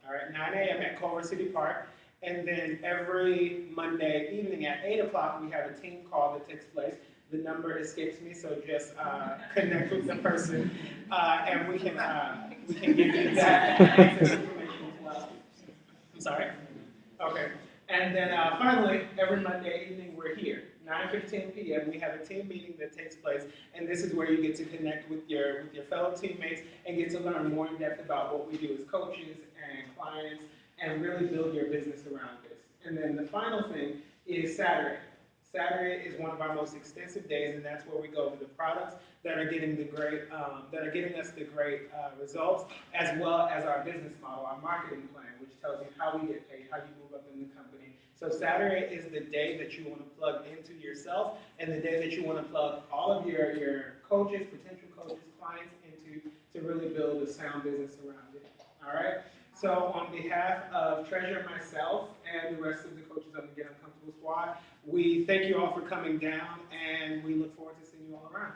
Speaker 2: All right, 9 a.m. at Culver City Park. And then every Monday evening at 8 o'clock, we have a team call that takes place. The number escapes me, so just connect with the person, and we can give you that information as well. I'm sorry? Okay. And then finally, every Monday evening, we're here. 9:15 p.m. we have a team meeting that takes place, and this is where you get to connect with your fellow teammates and get to learn more in depth about what we do as coaches and clients, and really build your business around this. And then the final thing is Saturday. Saturday is one of our most extensive days, and that's where we go over the products that are getting us the great results, as well as our business model, our marketing plan, which tells you how we get paid, how you move up in the company. So Saturday is the day that you want to plug into yourself, and the day that you want to plug all of your coaches, potential coaches, clients into, to really build a sound business around it. All right? So on behalf of Treasure, myself, and the rest of the coaches on the Get Uncomfortable squad, we thank you all for coming down, and we look forward to seeing you all around.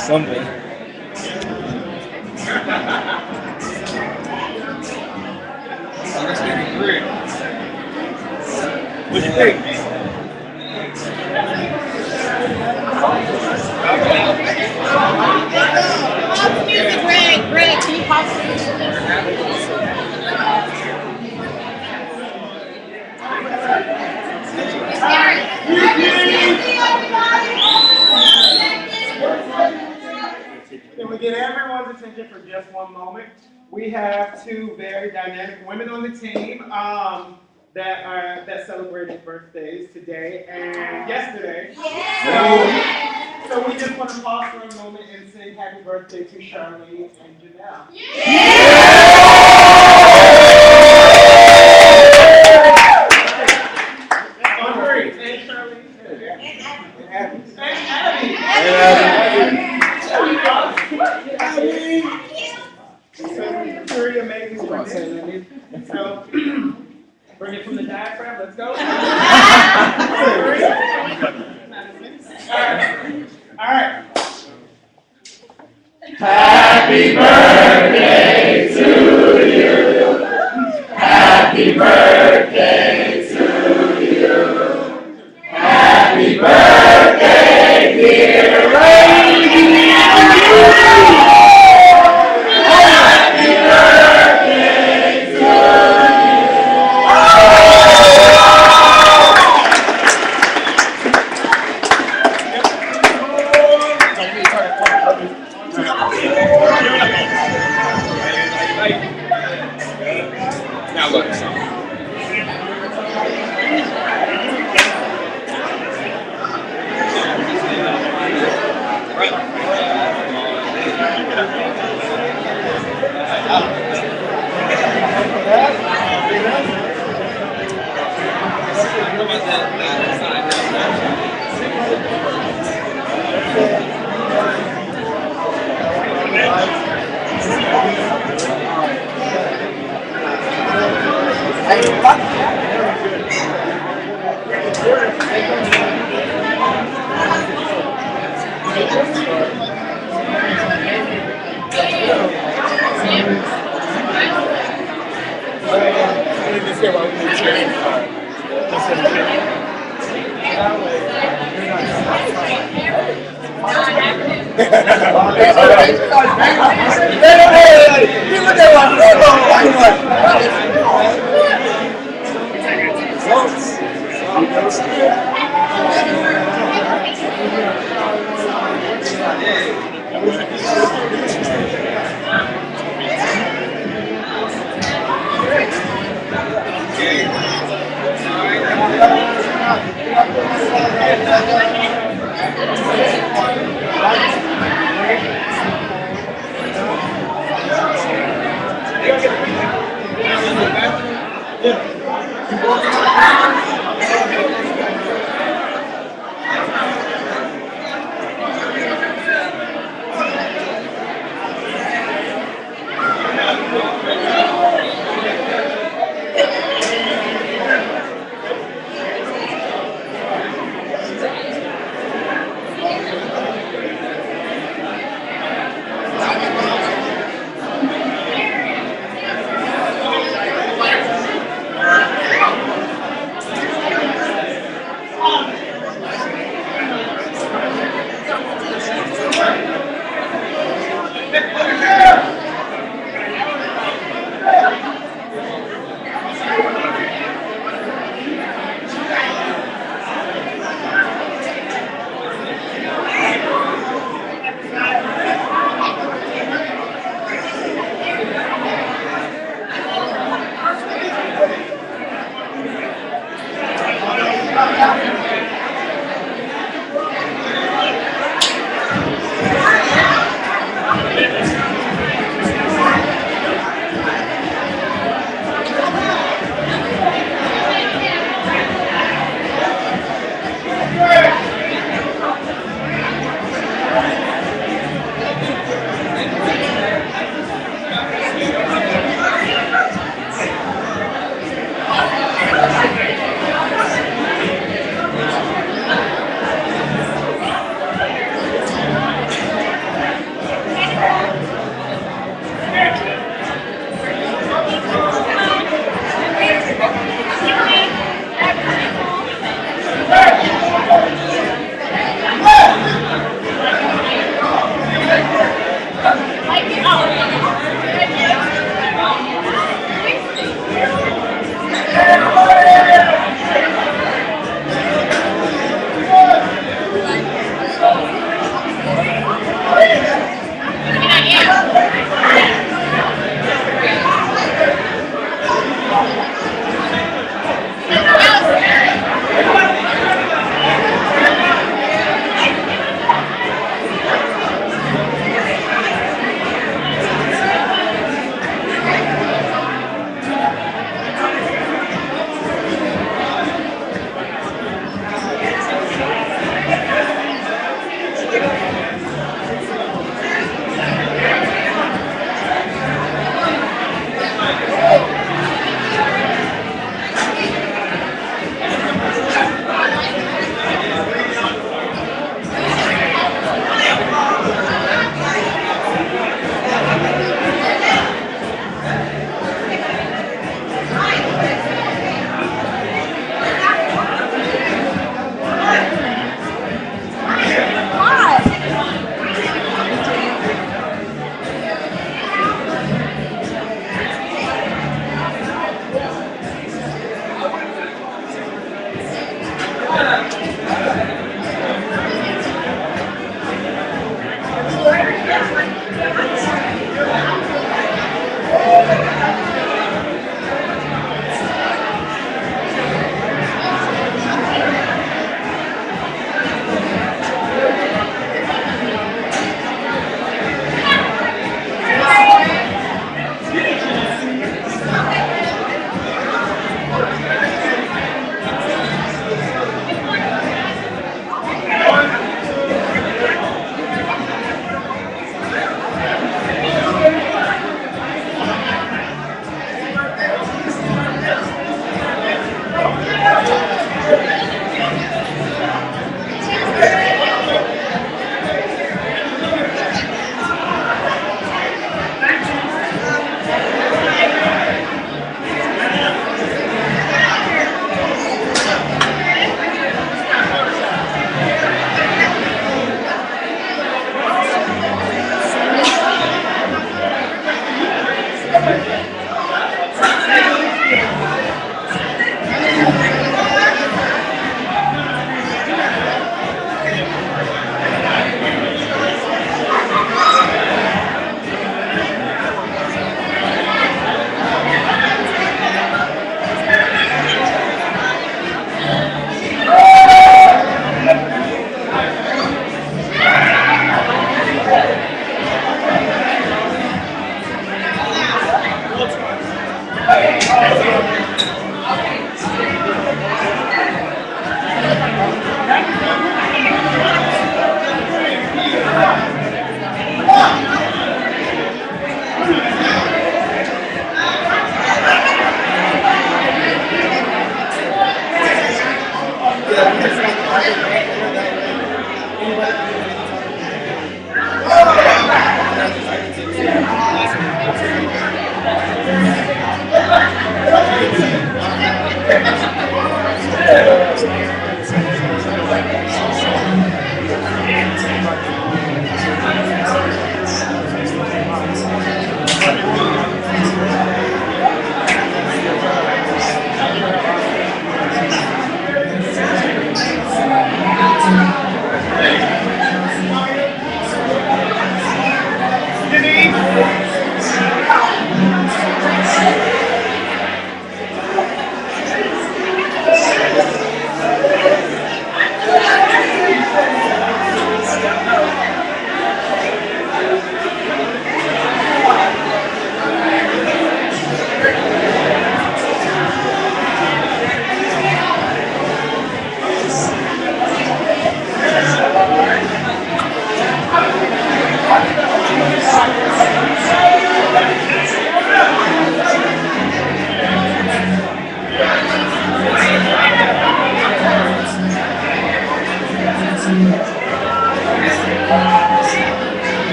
Speaker 10: Something.
Speaker 3: Let's get it real.
Speaker 10: What you think?
Speaker 12: Pop music, Greg, can you pop
Speaker 2: Can we get everyone's attention for just one moment? We have two very dynamic women on the team that celebrated birthdays today and yesterday. Yeah. So we just want to pause for a moment and say happy birthday to Charlene and Janelle. On three. And Charlene. And Abby. So, three amazing women. So, bring it from the diaphragm. Let's go. All right.
Speaker 3: Happy birthday to you. Happy birthday to you. Happy birthday, dear lady. Happy birthday to
Speaker 9: Now look.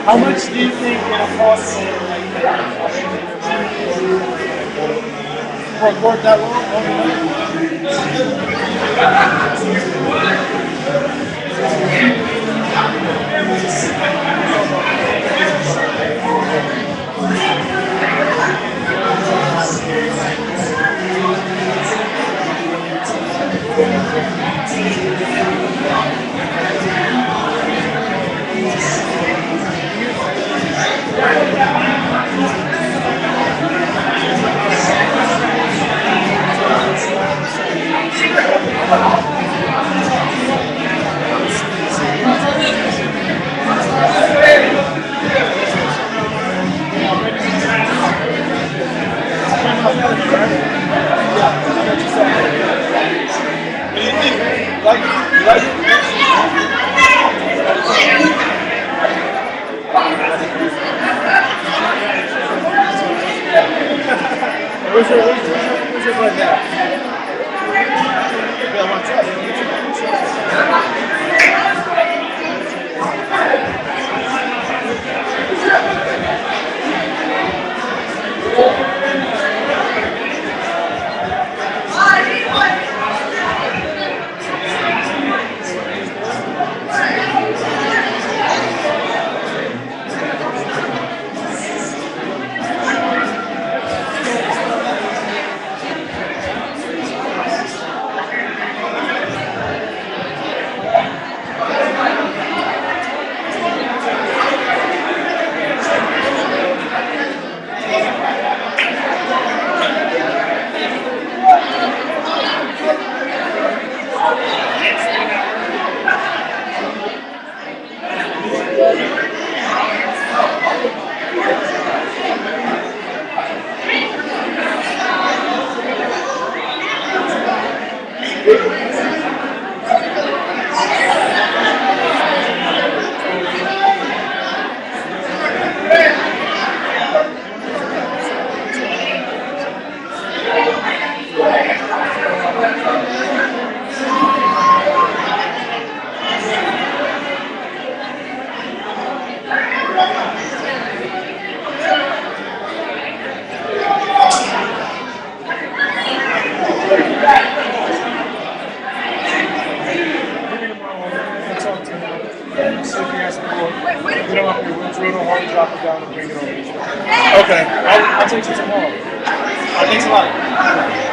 Speaker 3: How much do you think it'll cost to record that Where's your blood now? Yeah, what's it's real hard to drop it down and bring it over. Okay, I'll take you tomorrow. Thanks a lot.